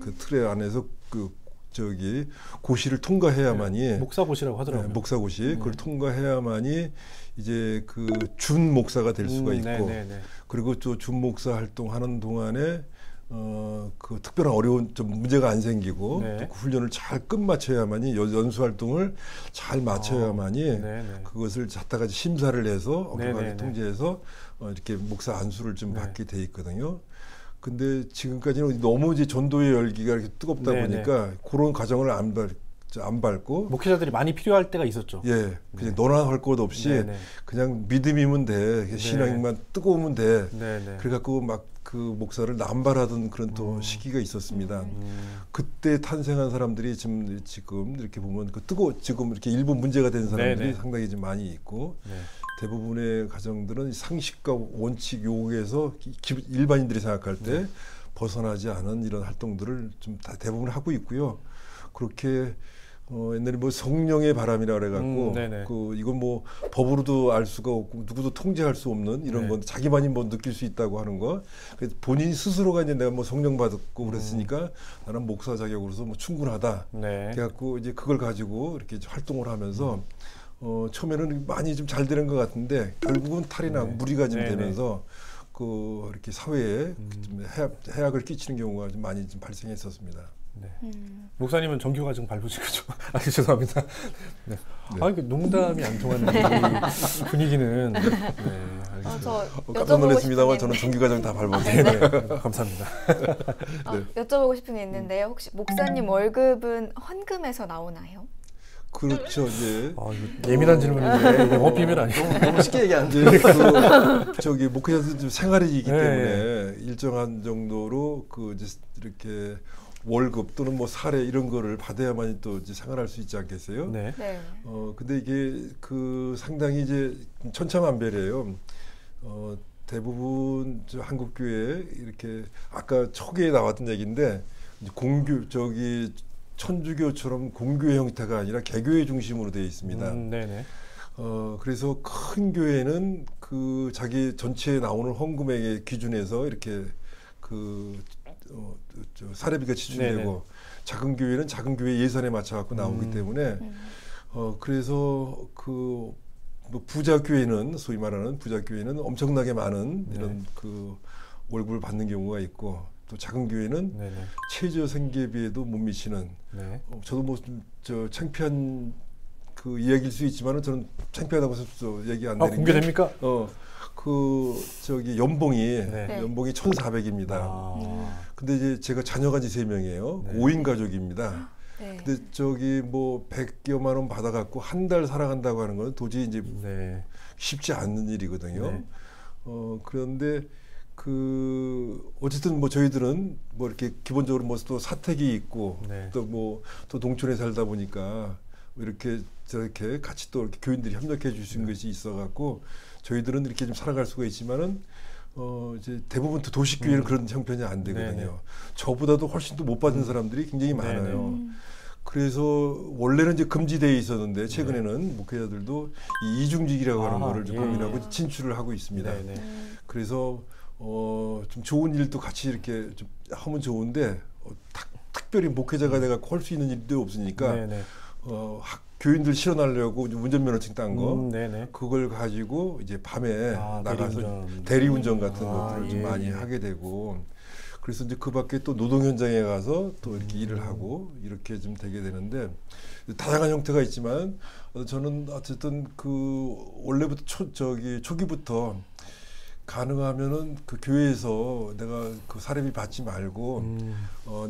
[SPEAKER 3] 그 틀에 안에서 그 저기 고시를 통과해야만이
[SPEAKER 1] 목사고시라고 하더라고요.
[SPEAKER 3] 목사고시 그걸 통과해야만이 이제 그 준 목사가 될 수가 있고
[SPEAKER 1] 네네네.
[SPEAKER 3] 그리고 또 준 목사 활동하는 동안에 그 특별한 어려운 좀 문제가 안 생기고
[SPEAKER 1] 네.
[SPEAKER 3] 또 그 훈련을 잘 끝마쳐야만이 연수 활동을 잘 마쳐야만이
[SPEAKER 1] 네네.
[SPEAKER 3] 그것을 갖다가 심사를 해서 엄격하게
[SPEAKER 1] 네네네.
[SPEAKER 3] 통제해서 이렇게 목사 안수를 좀
[SPEAKER 1] 네.
[SPEAKER 3] 받게 돼 있거든요. 근데 지금까지는 너무 이제 전도의 열기가 이렇게 뜨겁다
[SPEAKER 1] 네네.
[SPEAKER 3] 보니까 그런 과정을 안 밟고
[SPEAKER 1] 목회자들이 많이 필요할 때가 있었죠.
[SPEAKER 3] 예 그냥 너나 할 것 없이
[SPEAKER 1] 네네.
[SPEAKER 3] 그냥 믿음이면 돼 신앙만 뜨거우면 돼
[SPEAKER 1] 네네.
[SPEAKER 3] 그래갖고 막 그 목사를 남발하던 그런 또 시기가 있었습니다. 그때 탄생한 사람들이 지금 이렇게 보면 지금 이렇게 일부 문제가 된 사람들이
[SPEAKER 1] 네네.
[SPEAKER 3] 상당히 좀 많이 있고
[SPEAKER 1] 네.
[SPEAKER 3] 대부분의 가정들은 상식과 원칙 요구에서 일반인들이 생각할 때 벗어나지 않은 이런 활동들을 좀 다 대부분 하고 있고요. 그렇게 옛날에 뭐 성령의 바람이라 그래갖고
[SPEAKER 1] 네네.
[SPEAKER 3] 이건 뭐 법으로도 알 수가 없고 누구도 통제할 수 없는 이런
[SPEAKER 1] 네.
[SPEAKER 3] 건 자기만이 뭐 느낄 수 있다고 하는 거. 그래서 본인 스스로가 이제 내가 뭐 성령 받았고 그랬으니까 나는 목사 자격으로서 뭐 충분하다.
[SPEAKER 1] 네.
[SPEAKER 3] 그래갖고 이제 그걸 가지고 이렇게 활동을 하면서 처음에는 많이 좀 잘 되는 것 같은데 결국은 탈이 나고 무리가 좀
[SPEAKER 1] 네네.
[SPEAKER 3] 되면서 이렇게 사회에 좀 해악을 끼치는 경우가 좀 많이 좀 발생했었습니다.
[SPEAKER 1] 네. 목사님은 정규과정 밟으신 거죠? 아, 죄송합니다. 네.
[SPEAKER 3] 네.
[SPEAKER 1] 아, 이게 농담이 안 통하는 이 분위기는. 네, 알겠습니다.
[SPEAKER 2] 저
[SPEAKER 3] 깜짝
[SPEAKER 2] 여쭤보고
[SPEAKER 3] 놀랐습니다만
[SPEAKER 2] 싶은
[SPEAKER 3] 저는
[SPEAKER 2] 게
[SPEAKER 3] 정규과정 다 밟았어요.
[SPEAKER 1] 네, 감사합니다.
[SPEAKER 2] 여쭤보고 싶은 게 있는데요. 혹시 목사님 월급은 헌금에서 나오나요?
[SPEAKER 3] 그렇죠. 이제
[SPEAKER 1] 이거 예민한 질문인데 영업 비밀 아니에요?
[SPEAKER 4] 너무 쉽게 얘기 안
[SPEAKER 3] 이제
[SPEAKER 4] 돼요.
[SPEAKER 3] 저기 목회자들 좀 생활이기
[SPEAKER 1] 네.
[SPEAKER 3] 때문에 일정한 정도로 이제 이렇게 월급 또는 뭐 사례 이런 거를 받아야만이 또 이제 생활할 수 있지 않겠어요?
[SPEAKER 1] 네.
[SPEAKER 2] 네.
[SPEAKER 3] 근데 이게 상당히 이제 천차만별이에요. 대부분 저 한국 교회 이렇게 아까 초기에 나왔던 얘기인데 이제 공교 저기 천주교처럼 공교회 형태가 아니라 개교회 중심으로 되어 있습니다.
[SPEAKER 1] 네네.
[SPEAKER 3] 그래서 큰 교회는 그 자기 전체에 나오는 헌금액의 기준에서 이렇게 사례비가 지출되고
[SPEAKER 1] 네네.
[SPEAKER 3] 작은 교회는 작은 교회 예산에 맞춰 갖고 나오기 때문에 그래서 뭐 부자 교회는 소위 말하는 부자 교회는 엄청나게 많은 이런 그 월급을 받는 경우가 있고 또 작은 교회는
[SPEAKER 1] 네네.
[SPEAKER 3] 최저 생계비에도 못 미치는
[SPEAKER 1] 네.
[SPEAKER 3] 저도 뭐 저 창피한 그 이야기일 수 있지만은 저는 창피하다고 해서 얘기 안 되는
[SPEAKER 1] 공개됩니까?
[SPEAKER 3] 저기 연봉이
[SPEAKER 1] 네.
[SPEAKER 3] 연봉이 1,400입니다. 근데 이제 제가 자녀가 이제 3명이에요.
[SPEAKER 1] 네.
[SPEAKER 3] 5인 가족입니다.
[SPEAKER 2] 네.
[SPEAKER 3] 근데 저기 뭐 100여만 원 받아갖고 한 달 살아간다고 하는 건 도저히 이제
[SPEAKER 1] 네.
[SPEAKER 3] 쉽지 않는 일이거든요.
[SPEAKER 1] 네.
[SPEAKER 3] 그런데 어쨌든 뭐 저희들은 뭐 이렇게 기본적으로 뭐 또 사택이 있고
[SPEAKER 1] 네.
[SPEAKER 3] 또 농촌에 살다 보니까 이렇게 저렇게 같이 또 이렇게 교인들이 협력해 주신 것이 있어갖고 저희들은 이렇게 좀 살아갈 수가 있지만은 이제 대부분 또 도시교회는 그런 형편이 안 되거든요.
[SPEAKER 1] 네네.
[SPEAKER 3] 저보다도 훨씬 더 못 받는 사람들이 굉장히 많아요.
[SPEAKER 1] 네네.
[SPEAKER 3] 그래서 원래는 이제 금지되어 있었는데 최근에는 목회자들도 이 이중직이라고 하는 거를 좀
[SPEAKER 1] 예.
[SPEAKER 3] 고민하고 진출을 하고 있습니다.
[SPEAKER 1] 네네.
[SPEAKER 3] 그래서 좀 좋은 일도 같이 이렇게 좀 하면 좋은데 특별히 목회자가 내가 할 수 있는 일도 없으니까
[SPEAKER 1] 네네.
[SPEAKER 3] 교인들 실어나려고 운전면허증 딴 거
[SPEAKER 1] 네네.
[SPEAKER 3] 그걸 가지고 이제 밤에 나가서
[SPEAKER 1] 대리운전.
[SPEAKER 3] 대리운전 같은 것들을 좀
[SPEAKER 1] 예,
[SPEAKER 3] 많이
[SPEAKER 1] 예.
[SPEAKER 3] 하게 되고 그래서 이제 그 밖에 또 노동 현장에 가서 또 이렇게 일을 하고 이렇게 좀 되게 되는데 다양한 형태가 있지만 저는 어쨌든 그 원래부터 초기부터 가능하면은 그 교회에서 내가 그 사례비 받지 말고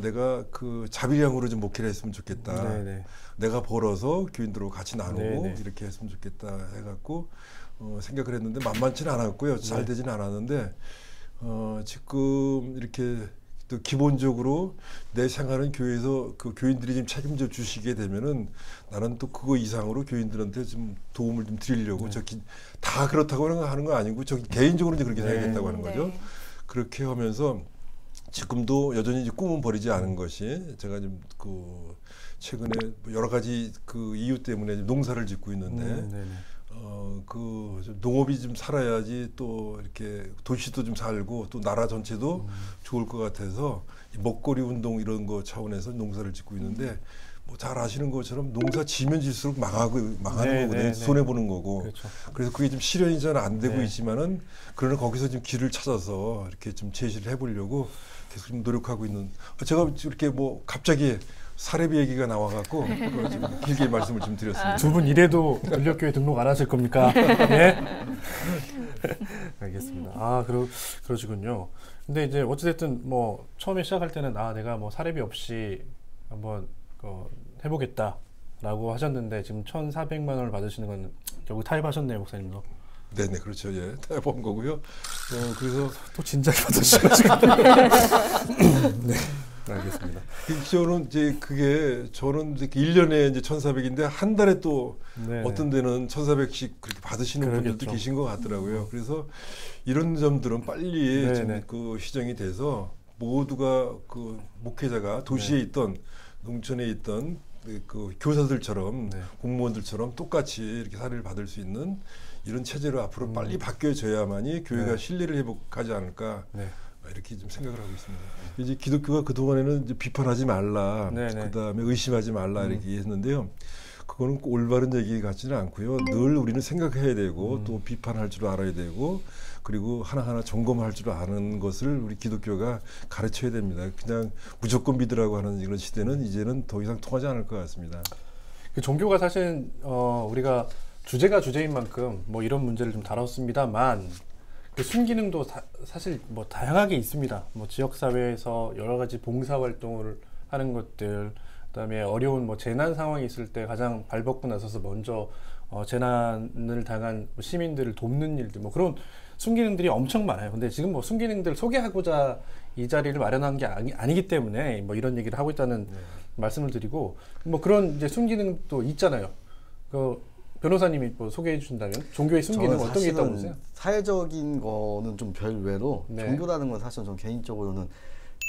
[SPEAKER 3] 내가 그 자비량으로 좀 목회를 했으면 좋겠다.
[SPEAKER 1] 네네.
[SPEAKER 3] 내가 벌어서 교인들하고 같이 나누고
[SPEAKER 1] 네네.
[SPEAKER 3] 이렇게 했으면 좋겠다 해갖고 생각을 했는데 만만치는 않았고요. 잘
[SPEAKER 1] 네.
[SPEAKER 3] 되지는 않았는데 지금 이렇게 또 기본적으로 내 생활은 교회에서 그 교인들이 좀 책임져 주시게 되면은 나는 또 그거 이상으로 교인들한테 좀 도움을 좀 드리려고 다 그렇다고 하는 거 아니고 개인적으로 이제 그렇게
[SPEAKER 1] 네.
[SPEAKER 3] 해야겠다고 하는 거죠.
[SPEAKER 2] 네.
[SPEAKER 3] 그렇게 하면서 지금도 여전히 이제 꿈은 버리지 않은 것이 제가 좀 최근에 여러 가지 그 이유 때문에 농사를 짓고 있는데
[SPEAKER 1] 네네.
[SPEAKER 3] 좀 농업이 좀 살아야지 또 이렇게 도시도 좀 살고 또 나라 전체도 좋을 것 같아서 이 먹거리 운동 이런 거 차원에서 농사를 짓고 있는데 뭐 잘 아시는 것처럼 농사 지면 질수록 망하는 거거든요. 손해 보는 거고.
[SPEAKER 1] 그렇죠.
[SPEAKER 3] 그래서 그게 좀 실현이 잘 안 되고
[SPEAKER 1] 네.
[SPEAKER 3] 있지만은 그러나 거기서 좀 길을 찾아서 이렇게 좀 제시를 해보려고 계속 좀 노력하고 있는. 제가 이렇게 뭐 갑자기 사례비 얘기가 나와갖고 좀 길게 말씀을 좀 드렸습니다.
[SPEAKER 1] 두 분 이래도 전력교회 등록 안 하실 겁니까? 예? 알겠습니다. 그러시군요. 근데 이제 어찌됐든 뭐 처음에 시작할 때는 내가 뭐 사례비 없이 한번 해보겠다라고 하셨는데 지금 1,400만 원을 받으시는 건 결국 타협하셨네요, 목사님도.
[SPEAKER 3] 네네, 그렇죠. 예, 타협한 거고요. 그래서
[SPEAKER 1] 또 진작에 받으셔가지고. 네. 알겠습니다.
[SPEAKER 3] 저는 저는 이제 1년에 이제 1,400인데 한 달에 또
[SPEAKER 1] 네네.
[SPEAKER 3] 어떤 데는 1,400씩 그렇게 받으시는
[SPEAKER 1] 그러겠죠.
[SPEAKER 3] 분들도 계신 것 같더라고요. 그래서 이런 점들은 빨리 좀
[SPEAKER 1] 네네.
[SPEAKER 3] 그 시정이 돼서 모두가 그 목회자가 도시에 있던 농촌에 있던 그 교사들처럼
[SPEAKER 1] 네.
[SPEAKER 3] 공무원들처럼 똑같이 이렇게 사례를 받을 수 있는 이런 체제로 앞으로 빨리 바뀌어져야만이 교회가
[SPEAKER 1] 네.
[SPEAKER 3] 신뢰를 회복하지 않을까.
[SPEAKER 1] 네.
[SPEAKER 3] 이렇게 좀 생각을 하고 있습니다. 이제 기독교가 그 동안에는 이제 비판하지 말라,
[SPEAKER 1] 네네.
[SPEAKER 3] 그다음에 의심하지 말라 이렇게 했는데요. 그거는 꼭 올바른 얘기 같지는 않고요. 늘 우리는 생각해야 되고 또 비판할 줄 알아야 되고 그리고 하나하나 점검할 줄 아는 것을 우리 기독교가 가르쳐야 됩니다. 그냥 무조건 믿으라고 하는 이런 시대는 이제는 더 이상 통하지 않을 것 같습니다.
[SPEAKER 1] 그 종교가 사실 우리가 주제가 주제인 만큼 뭐 이런 문제를 좀 다뤘습니다만. 그 순기능도 사실 뭐 다양하게 있습니다. 뭐 지역 사회에서 여러 가지 봉사 활동을 하는 것들, 그다음에 어려운 뭐 재난 상황이 있을 때 가장 발벗고 나서서 먼저 재난을 당한 시민들을 돕는 일들, 뭐 그런 순기능들이 엄청 많아요. 근데 지금 뭐 순기능들 소개하고자 이 자리를 마련한 게 아니기 때문에 뭐 이런 얘기를 하고 있다는 말씀을 드리고, 뭐 그런 이제 순기능도 있잖아요. 변호사님이 뭐 소개해 주신다면 종교의 순기능 어떤 게 있다고 보세요?
[SPEAKER 4] 사회적인 거는 좀 별외로
[SPEAKER 1] 네.
[SPEAKER 4] 종교라는 건 사실 전 개인적으로는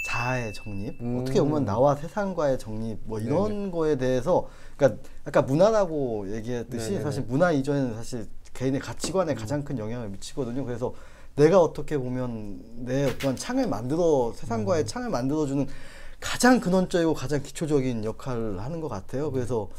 [SPEAKER 4] 자아의 정립, 어떻게 보면 나와 세상과의 정립 뭐 이런
[SPEAKER 1] 네네.
[SPEAKER 4] 거에 대해서 그러니까 아까 문화라고 얘기했듯이
[SPEAKER 1] 네네네.
[SPEAKER 4] 사실 문화 이전에는 사실 개인의 가치관에 가장 큰 영향을 미치거든요. 그래서 내가 어떻게 보면 내 어떤 창을 만들어 세상과의 창을 만들어주는 가장 근원적이고 가장 기초적인 역할을 하는 것 같아요. 그래서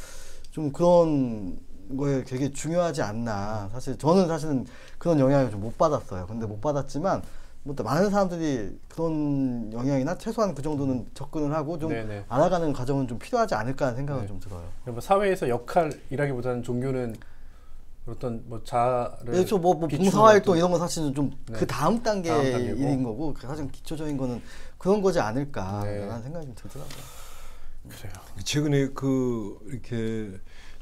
[SPEAKER 4] 좀 그런 거에 되게 중요하지 않나. 사실 저는 사실은 그런 영향을 좀 못 받았어요. 근데 못 받았지만 뭐 또 많은 사람들이 그런 영향이나 최소한 그 정도는 접근을 하고 좀
[SPEAKER 1] 네네.
[SPEAKER 4] 알아가는 과정은 좀 필요하지 않을까 하는 생각은
[SPEAKER 1] 네.
[SPEAKER 4] 좀 들어요.
[SPEAKER 1] 뭐 사회에서 역할이라기보다는 종교는 어떤 뭐 자아를
[SPEAKER 4] 그렇죠. 뭐
[SPEAKER 1] 비추는
[SPEAKER 4] 봉사활동
[SPEAKER 1] 어떤-
[SPEAKER 4] 이런 건 사실은 좀
[SPEAKER 1] 네.
[SPEAKER 4] 그 다음 단계
[SPEAKER 1] 다음 단계고.
[SPEAKER 4] 일인 거고 가장 기초적인 거는 그런 거지 않을까라는
[SPEAKER 1] 네.
[SPEAKER 4] 생각이 좀 들더라고요.
[SPEAKER 1] 그래요.
[SPEAKER 3] 최근에 그 이렇게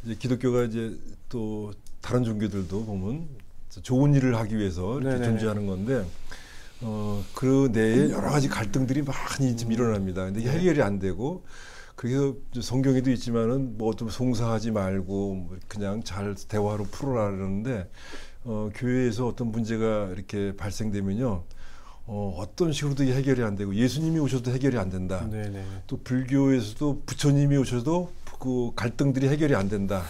[SPEAKER 3] 이제 기독교가 이제 또 다른 종교들도 보면 좋은 일을 하기 위해서 이렇게
[SPEAKER 1] 네네네.
[SPEAKER 3] 존재하는 건데 그 내에 여러 가지 갈등들이 많이 지금 일어납니다. 근데 이게 해결이 안 되고 그래서 성경에도 있지만은 뭐 좀 송사하지 말고 뭐 그냥 잘 대화로 풀어라 그러는데 교회에서 어떤 문제가 이렇게 발생되면요. 어떤 식으로도 이게 해결이 안 되고 예수님이 오셔도 해결이 안 된다.
[SPEAKER 1] 네네.
[SPEAKER 3] 또 불교에서도 부처님이 오셔도 그 갈등들이 해결이 안 된다.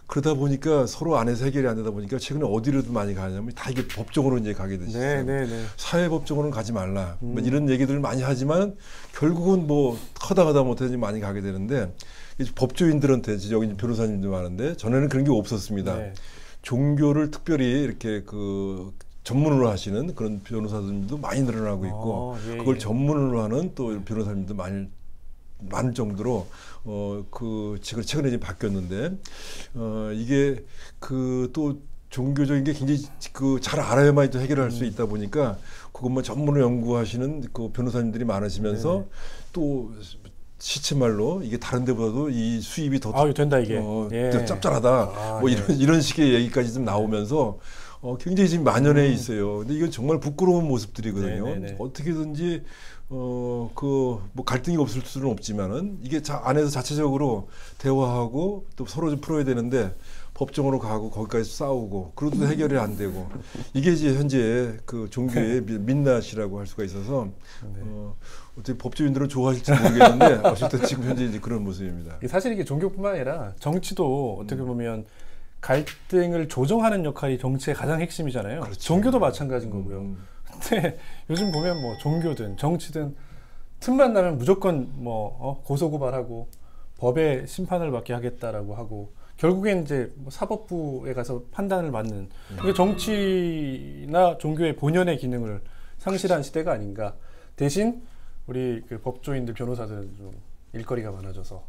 [SPEAKER 3] 그러다 보니까 서로 안에서 해결이 안 되다 보니까 최근에 어디로도 많이 가냐면 다 이게 법정으로 이제 가게 되시죠.
[SPEAKER 1] 네네네.
[SPEAKER 3] 사회법정으로는 가지 말라. 뭐 이런 얘기들을 많이 하지만 결국은 뭐 하다 못해 많이 가게 되는데 이제 법조인들한테 여기 이제 변호사님도 많은데 전에는 그런 게 없었습니다.
[SPEAKER 1] 네.
[SPEAKER 3] 종교를 특별히 이렇게 그 전문으로 하시는 그런 변호사들도 많이 늘어나고 있고
[SPEAKER 1] 예,
[SPEAKER 3] 그걸
[SPEAKER 1] 예.
[SPEAKER 3] 전문으로 하는 또 변호사님도 많을 정도로 그 최근에 이제 바뀌었는데 이게 그 또 종교적인 게 굉장히 그 잘 알아야만 또 해결할 수 있다 보니까 그것만 전문으로 연구하시는 그 변호사님들이 많으시면서
[SPEAKER 1] 네네.
[SPEAKER 3] 또 시체말로 이게 다른 데보다도 이 수입이 더
[SPEAKER 1] 된다 이게. 예.
[SPEAKER 3] 더 짭짤하다. 뭐
[SPEAKER 1] 예.
[SPEAKER 3] 이런 식의 얘기까지 좀 나오면서 굉장히 지금 만연해 있어요. 근데 이건 정말 부끄러운 모습들이거든요.
[SPEAKER 1] 네네네.
[SPEAKER 3] 어떻게든지 그 뭐 갈등이 없을 수는 없지만은 이게 안에서 자체적으로 대화하고 또 서로 좀 풀어야 되는데 법정으로 가고 거기까지 싸우고 그래도 해결이 안 되고 이게 이제 현재 그 종교의 민낯이라고 할 수가 있어서 어떻게 법조인들은 좋아할지 모르겠는데 어쨌든 지금 현재 이제 그런 모습입니다.
[SPEAKER 1] 사실 이게 종교뿐만 아니라 정치도 어떻게 보면 갈등을 조정하는 역할이 정치의 가장 핵심이잖아요.
[SPEAKER 3] 그렇죠.
[SPEAKER 1] 종교도 마찬가지인 거고요. 근데 요즘 보면 뭐 종교든 정치든 틈만 나면 무조건 뭐 고소고발하고 법의 심판을 받게 하겠다라고 하고 결국엔 이제 뭐 사법부에 가서 판단을 받는 그게 정치나 종교의 본연의 기능을 상실한 시대가 아닌가. 대신 우리 그 법조인들 변호사들은 좀 일거리가 많아져서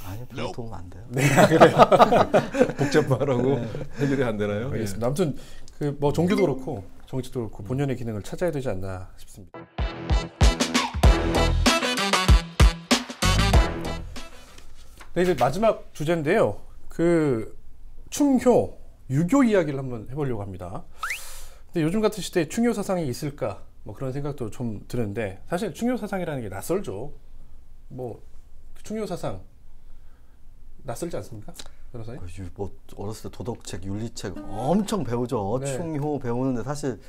[SPEAKER 4] 아니 별로 도움 안 돼요.
[SPEAKER 1] 네, 그래요.
[SPEAKER 3] 복잡하라고 해결이 안 되나요?
[SPEAKER 1] 알겠습니다. 아무튼 그 뭐 종교도 그렇고 정치도 그렇고 본연의 기능을 찾아야 되지 않나 싶습니다. 네, 이제 마지막 주제인데요. 그 충효, 유교 이야기를 한번 해보려고 합니다. 근데 요즘 같은 시대에 충효 사상이 있을까? 뭐 그런 생각도 좀 드는데 사실 충효 사상이라는 게 낯설죠. 뭐 충효 사상 낯설지 않습니까, 변호사님?
[SPEAKER 4] 뭐 어렸을 때 도덕책, 윤리책 엄청 배우죠.
[SPEAKER 1] 네.
[SPEAKER 4] 충효 배우는데 사실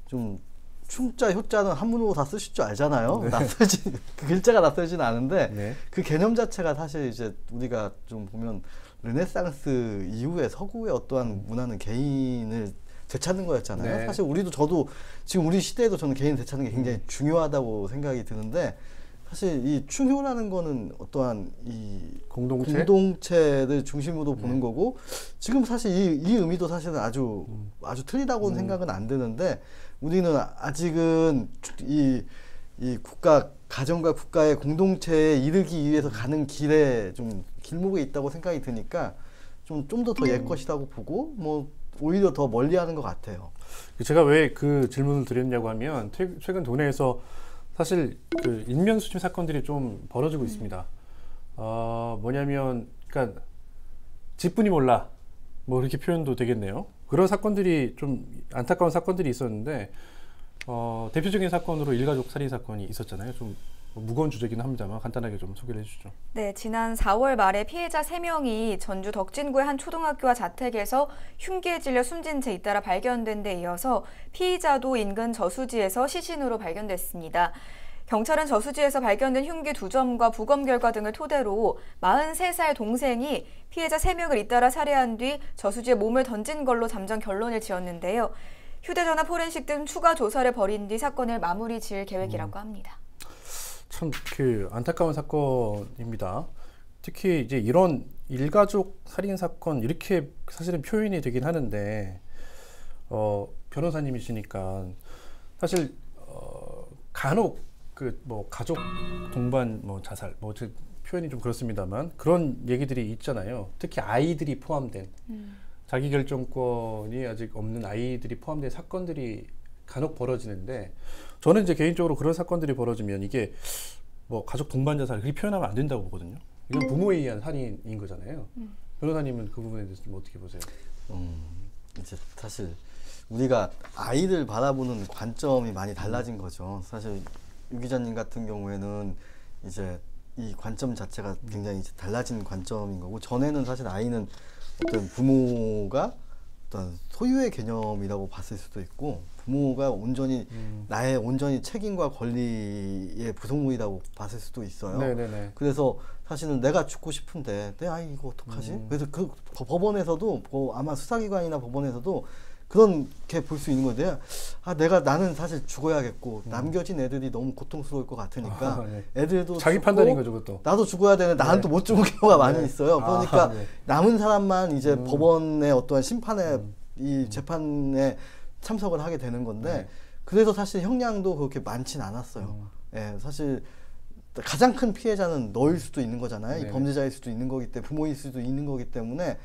[SPEAKER 4] 좀 충자, 효자는 한문으로 다 쓰실 줄 알잖아요. 낯설지 그 글자가 낯설지는 않은데
[SPEAKER 1] 네.
[SPEAKER 4] 그 개념 자체가 사실 이제 우리가 좀 보면 르네상스 이후에 서구의 어떠한 문화는 개인을 되찾는 거였잖아요.
[SPEAKER 1] 네.
[SPEAKER 4] 사실 저도 지금 우리 시대에도 저는 개인 되찾는 게 굉장히 중요하다고 생각이 드는데 사실 이 충효라는 거는 어떠한 이 공동체를 중심으로 보는 거고 지금 사실 이 의미도 사실은 아주 틀리다고는 생각은 안 드는데 우리는 아직은 이 가정과 국가의 공동체에 이르기 위해서 가는 길에 좀 길목에 있다고 생각이 드니까 좀 더 옛 것이라고 보고 뭐 오히려 더 멀리하는 것 같아요.
[SPEAKER 1] 제가 왜 그 질문을 드렸냐고 하면 최근 도내에서 사실 그 인면 수집 사건들이 좀 벌어지고 있습니다. 뭐냐면 그러니까 집분이 몰라 뭐 이렇게 표현도 되겠네요. 그런 사건들이 좀 안타까운 사건들이 있었는데 대표적인 사건으로 일가족 살인 사건이 있었잖아요. 좀 무거운 주제긴 합니다만 간단하게 좀 소개를 해주죠.
[SPEAKER 2] 네, 지난 4월 말에 피해자 3명이 전주 덕진구의 한 초등학교와 자택에서 흉기에 찔려 숨진 채 잇따라 발견된 데 이어서 피의자도 인근 저수지에서 시신으로 발견됐습니다. 경찰은 저수지에서 발견된 흉기 2점과 부검 결과 등을 토대로 43살 동생이 피해자 3명을 잇따라 살해한 뒤 저수지에 몸을 던진 걸로 잠정 결론을 지었는데요. 휴대전화 포렌식 등 추가 조사를 벌인 뒤 사건을 마무리 지을 계획이라고 합니다.
[SPEAKER 1] 참 그 안타까운 사건입니다. 특히 이제 이런 일가족 살인 사건 이렇게 사실은 표현이 되긴 하는데 변호사님이시니까 사실 간혹 그 뭐 가족 동반 뭐 자살 뭐 표현이 좀 그렇습니다만 그런 얘기들이 있잖아요. 특히 아이들이 포함된 자기 결정권이 아직 없는 아이들이 포함된 사건들이 간혹 벌어지는데 저는 이제 개인적으로 그런 사건들이 벌어지면 이게 뭐 가족 동반 자살 그렇게 표현하면 안 된다고 보거든요. 이건 부모에 의한 살인인 거잖아요. 변호사님은 그 부분에 대해서 좀 어떻게 보세요?
[SPEAKER 4] 이제 사실 우리가 아이들 바라보는 관점이 많이 달라진 거죠. 사실 유 기자님 같은 경우에는 이제 이 관점 자체가 굉장히 이제 달라진 관점인 거고 전에는 사실 아이는 어떤 부모가 어떤 소유의 개념이라고 봤을 수도 있고 부모가 온전히 나의 온전히 책임과 권리의 부속물이라고 봤을 수도 있어요.
[SPEAKER 1] 네네네.
[SPEAKER 4] 그래서 사실은 내가 죽고 싶은데 내 아이 이거 어떡하지? 그래서 그 법원에서도 아마 수사기관이나 법원에서도 그렇게 볼 수 있는 건데 나는 사실 죽어야겠고 남겨진 애들이 너무 고통스러울 것 같으니까
[SPEAKER 1] 네.
[SPEAKER 4] 애들도
[SPEAKER 1] 자기
[SPEAKER 4] 죽고
[SPEAKER 1] 판단인 거죠, 그것도.
[SPEAKER 4] 나도 죽어야 되는데 나는 또 못 죽은 경우가 많이 있어요. 그러니까
[SPEAKER 1] 네.
[SPEAKER 4] 남은 사람만 이제 법원의 어떠한 심판에 이 재판에 참석을 하게 되는 건데 그래서 사실 형량도 그렇게 많진 않았어요. 예, 사실 가장 큰 피해자는 너일 수도 있는 거잖아요. 이 범죄자일 수도 있는 거기 때문에 부모일 수도 있는 거기 때문에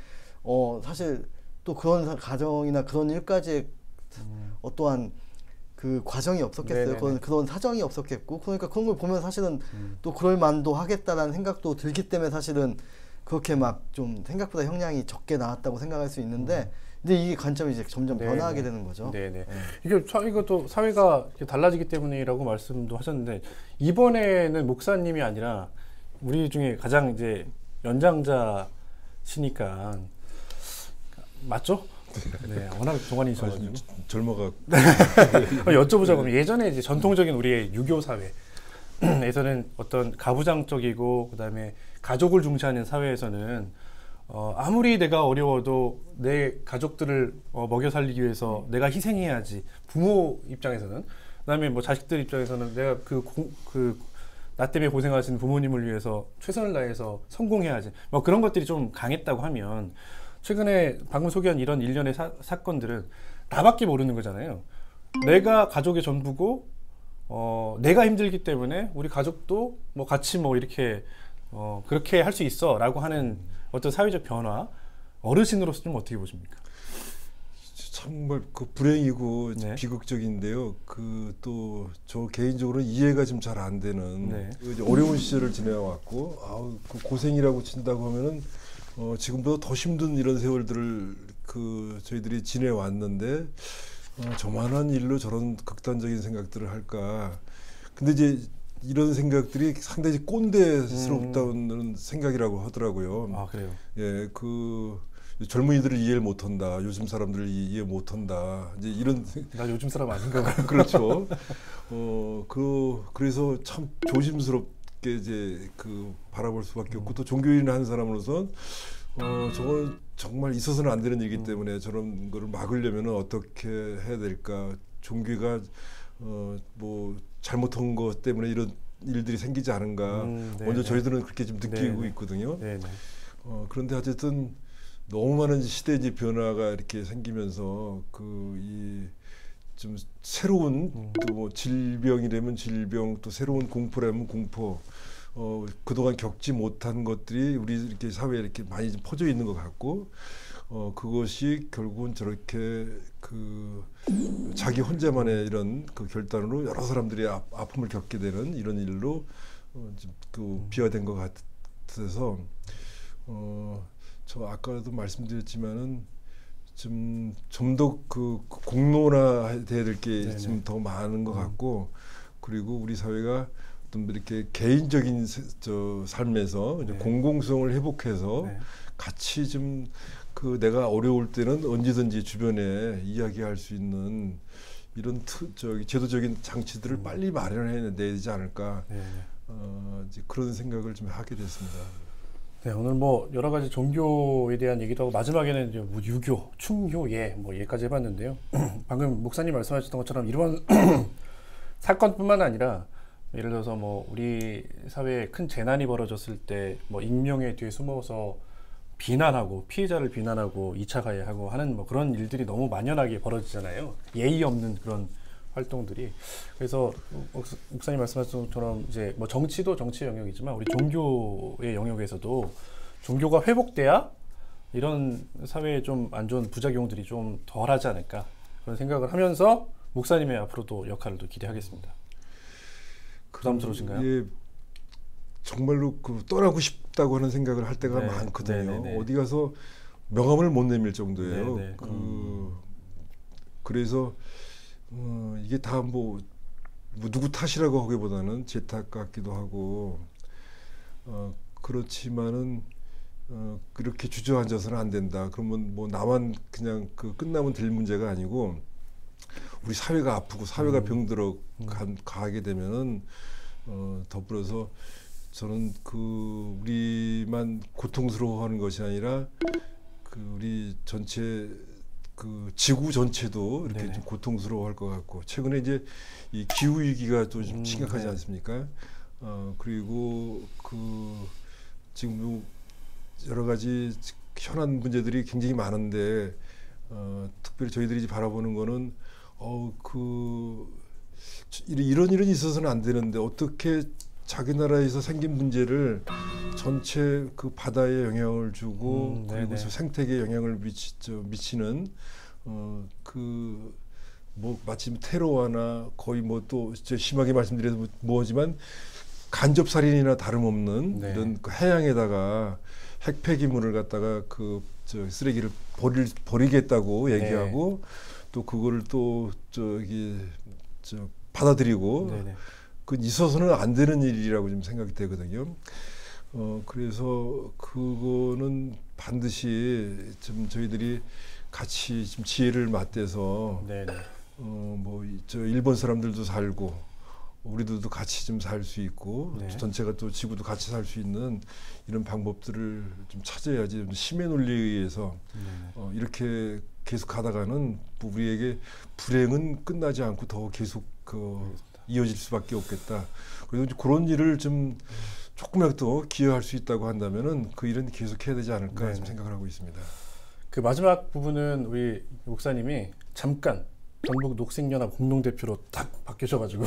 [SPEAKER 4] 사실 또 그런 가정이나 그런 일까지의 어떠한 그 과정이 없었겠어요. 그런 사정이 없었겠고 그러니까 그런 걸 보면 사실은 또 그럴 만도 하겠다라는 생각도 들기 때문에 사실은 그렇게 막 좀 생각보다 형량이 적게 나왔다고 생각할 수 있는데 근데 이게 관점이 이제 점점 변화하게 되는 거죠.
[SPEAKER 1] 네네. 이것도 사회가 달라지기 때문이라고 말씀도 하셨는데 이번에는 목사님이 아니라 우리 중에 가장 이제 연장자시니까 맞죠? 네, 워낙 동안이셔가지고
[SPEAKER 3] 젊어가.
[SPEAKER 1] 여쭤보자고 하면 예전에 이제 전통적인 우리의 유교 사회에서는 어떤 가부장적이고 그다음에 가족을 중시하는 사회에서는 아무리 내가 어려워도 내 가족들을 먹여 살리기 위해서 내가 희생해야지. 부모 입장에서는 그다음에 뭐 자식들 입장에서는 내가 나 때문에 고생하신 부모님을 위해서 최선을 다해서 성공해야지. 뭐 그런 것들이 좀 강했다고 하면 최근에 방금 소개한 이런 일련의 사건들은 나밖에 모르는 거잖아요. 내가 가족의 전부고 내가 힘들기 때문에 우리 가족도 뭐 같이 뭐 이렇게 그렇게 할 수 있어라고 하는 어떤 사회적 변화 어르신으로서 좀 어떻게 보십니까?
[SPEAKER 3] 정말 그 불행이고
[SPEAKER 1] 네.
[SPEAKER 3] 비극적인데요. 또 저 개인적으로 이해가 좀 잘 안 되는
[SPEAKER 1] 네.
[SPEAKER 3] 이제 어려운 시절을 지내왔고 그 고생이라고 친다고 하면은 지금보다 더 힘든 이런 세월들을 저희들이 지내왔는데 저만한 일로 저런 극단적인 생각들을 할까. 근데 이제 이런 생각들이 상당히 꼰대스럽다는 생각이라고 하더라고요.
[SPEAKER 1] 아, 그래요?
[SPEAKER 3] 예, 젊은이들을 이해를 못한다. 요즘 사람들을 이해 못한다. 이제 이런.
[SPEAKER 1] 나 요즘 사람 아닌가 봐요.
[SPEAKER 3] 그렇죠. 그래서 참 조심스럽게 이제 바라볼 수밖에 없고 또 종교인을 하는 사람으로서 저건 정말 있어서는 안 되는 일이기 때문에 저런 거를 막으려면 어떻게 해야 될까? 종교가 뭐 잘못한 것 때문에 이런 일들이 생기지 않은가? 먼저 저희들은 그렇게 좀 느끼고 있거든요. 그런데 어쨌든 너무 많은 시대의 이제 변화가 이렇게 생기면서 좀 새로운 또 뭐 질병이라면 질병 또 새로운 공포라면 공포 그동안 겪지 못한 것들이 우리 이렇게 사회에 이렇게 많이 좀 퍼져 있는 것 같고 그것이 결국은 저렇게 자기 혼자만의 이런 결단으로 여러 사람들이 아픔을 겪게 되는 이런 일로 비화된 것 같아서 저 아까도 말씀드렸지만은 좀 더 공론화돼야 될 게 좀 더 많은 것 같고 그리고 우리 사회가 좀 이렇게 개인적인 삶에서
[SPEAKER 1] 네.
[SPEAKER 3] 공공성을 회복해서
[SPEAKER 1] 네.
[SPEAKER 3] 같이 좀 그 내가 어려울 때는 언제든지 주변에 이야기할 수 있는 이런 제도적인 장치들을 빨리 마련해내야 되지 않을까.
[SPEAKER 1] 네.
[SPEAKER 3] 이제 그런 생각을 좀 하게 됐습니다.
[SPEAKER 1] 네, 오늘 뭐 여러 가지 종교에 대한 얘기도 하고 마지막에는 이제 뭐 유교, 충교, 뭐 예까지 해봤는데요. 방금 목사님 말씀하셨던 것처럼 이런 사건뿐만 아니라 예를 들어서 뭐 우리 사회에 큰 재난이 벌어졌을 때 뭐 익명의 뒤에 숨어서 비난하고 피해자를 비난하고 2차 가해하고 하는 뭐 그런 일들이 너무 만연하게 벌어지잖아요. 예의 없는 그런 활동들이. 그래서 목사님 말씀하신 것처럼 이제 뭐 정치도 정치의 영역이지만 우리 종교의 영역에서도 종교가 회복돼야 이런 사회에 좀 안 좋은 부작용들이 좀 덜하지 않을까 그런 생각을 하면서 목사님의 앞으로도 역할을 또 기대하겠습니다. 부담스러우신가요?
[SPEAKER 3] 예, 정말로 떠나고 싶다고 하는 생각을 할 때가
[SPEAKER 1] 네,
[SPEAKER 3] 많거든요.
[SPEAKER 1] 네네네.
[SPEAKER 3] 어디 가서 명함을 못 내밀 정도예요.
[SPEAKER 1] 네네.
[SPEAKER 3] 그래서 이게 다 뭐 누구 탓이라고 하기보다는 제 탓 같기도 하고 그렇지만은 그렇게 주저앉아서는 안 된다. 그러면 뭐 나만 그냥 끝나면 될 문제가 아니고 우리 사회가 아프고 사회가 병들어 가게 되면은 더불어서 저는 우리만 고통스러워하는 것이 아니라 우리 전체 지구 전체도 이렇게
[SPEAKER 1] 네네.
[SPEAKER 3] 좀 고통스러워할 것 같고 최근에 이제 이 기후 위기가 또 좀 심각하지
[SPEAKER 1] 네.
[SPEAKER 3] 않습니까? 그리고 지금 여러 가지 현안 문제들이 굉장히 많은데 특별히 저희들이 바라보는 거는 이런 일은 있어서는 안 되는데 어떻게 자기 나라에서 생긴 문제를 전체 바다에 영향을 주고 그리고 생태계에 영향을 미치는 뭐 마침 테러와나 거의 뭐 또 심하게 말씀드려서 뭐지만 간접 살인이나 다름없는
[SPEAKER 1] 네.
[SPEAKER 3] 이런 해양에다가 핵 폐기물을 갖다가 쓰레기를 버리겠다고 얘기하고 또 그거를 또 받아들이고
[SPEAKER 1] 네네.
[SPEAKER 3] 그건 있어서는 안 되는 일이라고 좀 생각이 되거든요. 그래서 그거는 반드시 좀 저희들이 같이 좀 지혜를 맞대서
[SPEAKER 1] 네네.
[SPEAKER 3] 뭐 일본 사람들도 살고 우리들도 같이 좀 살 수 있고
[SPEAKER 1] 네.
[SPEAKER 3] 전체가 또 지구도 같이 살 수 있는 이런 방법들을 좀 찾아야지 심의 논리에 의해서 이렇게 계속 가다가는 우리에게 불행은 끝나지 않고 더 계속 이어질 수밖에 없겠다. 그래서 그런 일을 좀 조금이라도 기여할 수 있다고 한다면은 그 일은 계속 해야 되지 않을까 좀 생각을 하고 있습니다.
[SPEAKER 1] 그 마지막 부분은 우리 목사님이 잠깐 전북 녹색연합 공동대표로 딱 바뀌셔가지고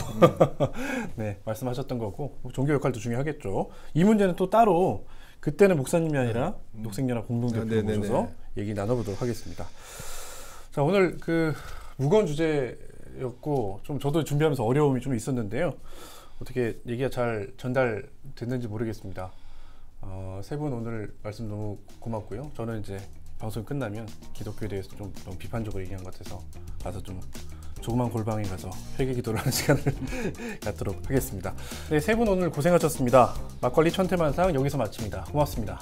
[SPEAKER 1] 네 말씀하셨던 거고 종교 역할도 중요하겠죠. 이 문제는 또 따로 그때는 목사님이 아니라 녹색연합 공동대표로 모셔서 얘기 나눠보도록 하겠습니다. 자 오늘 무거운 주제였고 좀 저도 준비하면서 어려움이 좀 있었는데요. 어떻게 얘기가 잘 전달됐는지 모르겠습니다. 세 분 오늘 말씀 너무 고맙고요. 저는 이제 방송 끝나면 기독교에 대해서 좀 너무 비판적으로 얘기한 것 같아서 가서 좀 조그만 골방에 가서 회개 기도를 하는 시간을 갖도록 하겠습니다. 네, 세 분 오늘 고생하셨습니다. 막걸리 천태만상 여기서 마칩니다. 고맙습니다.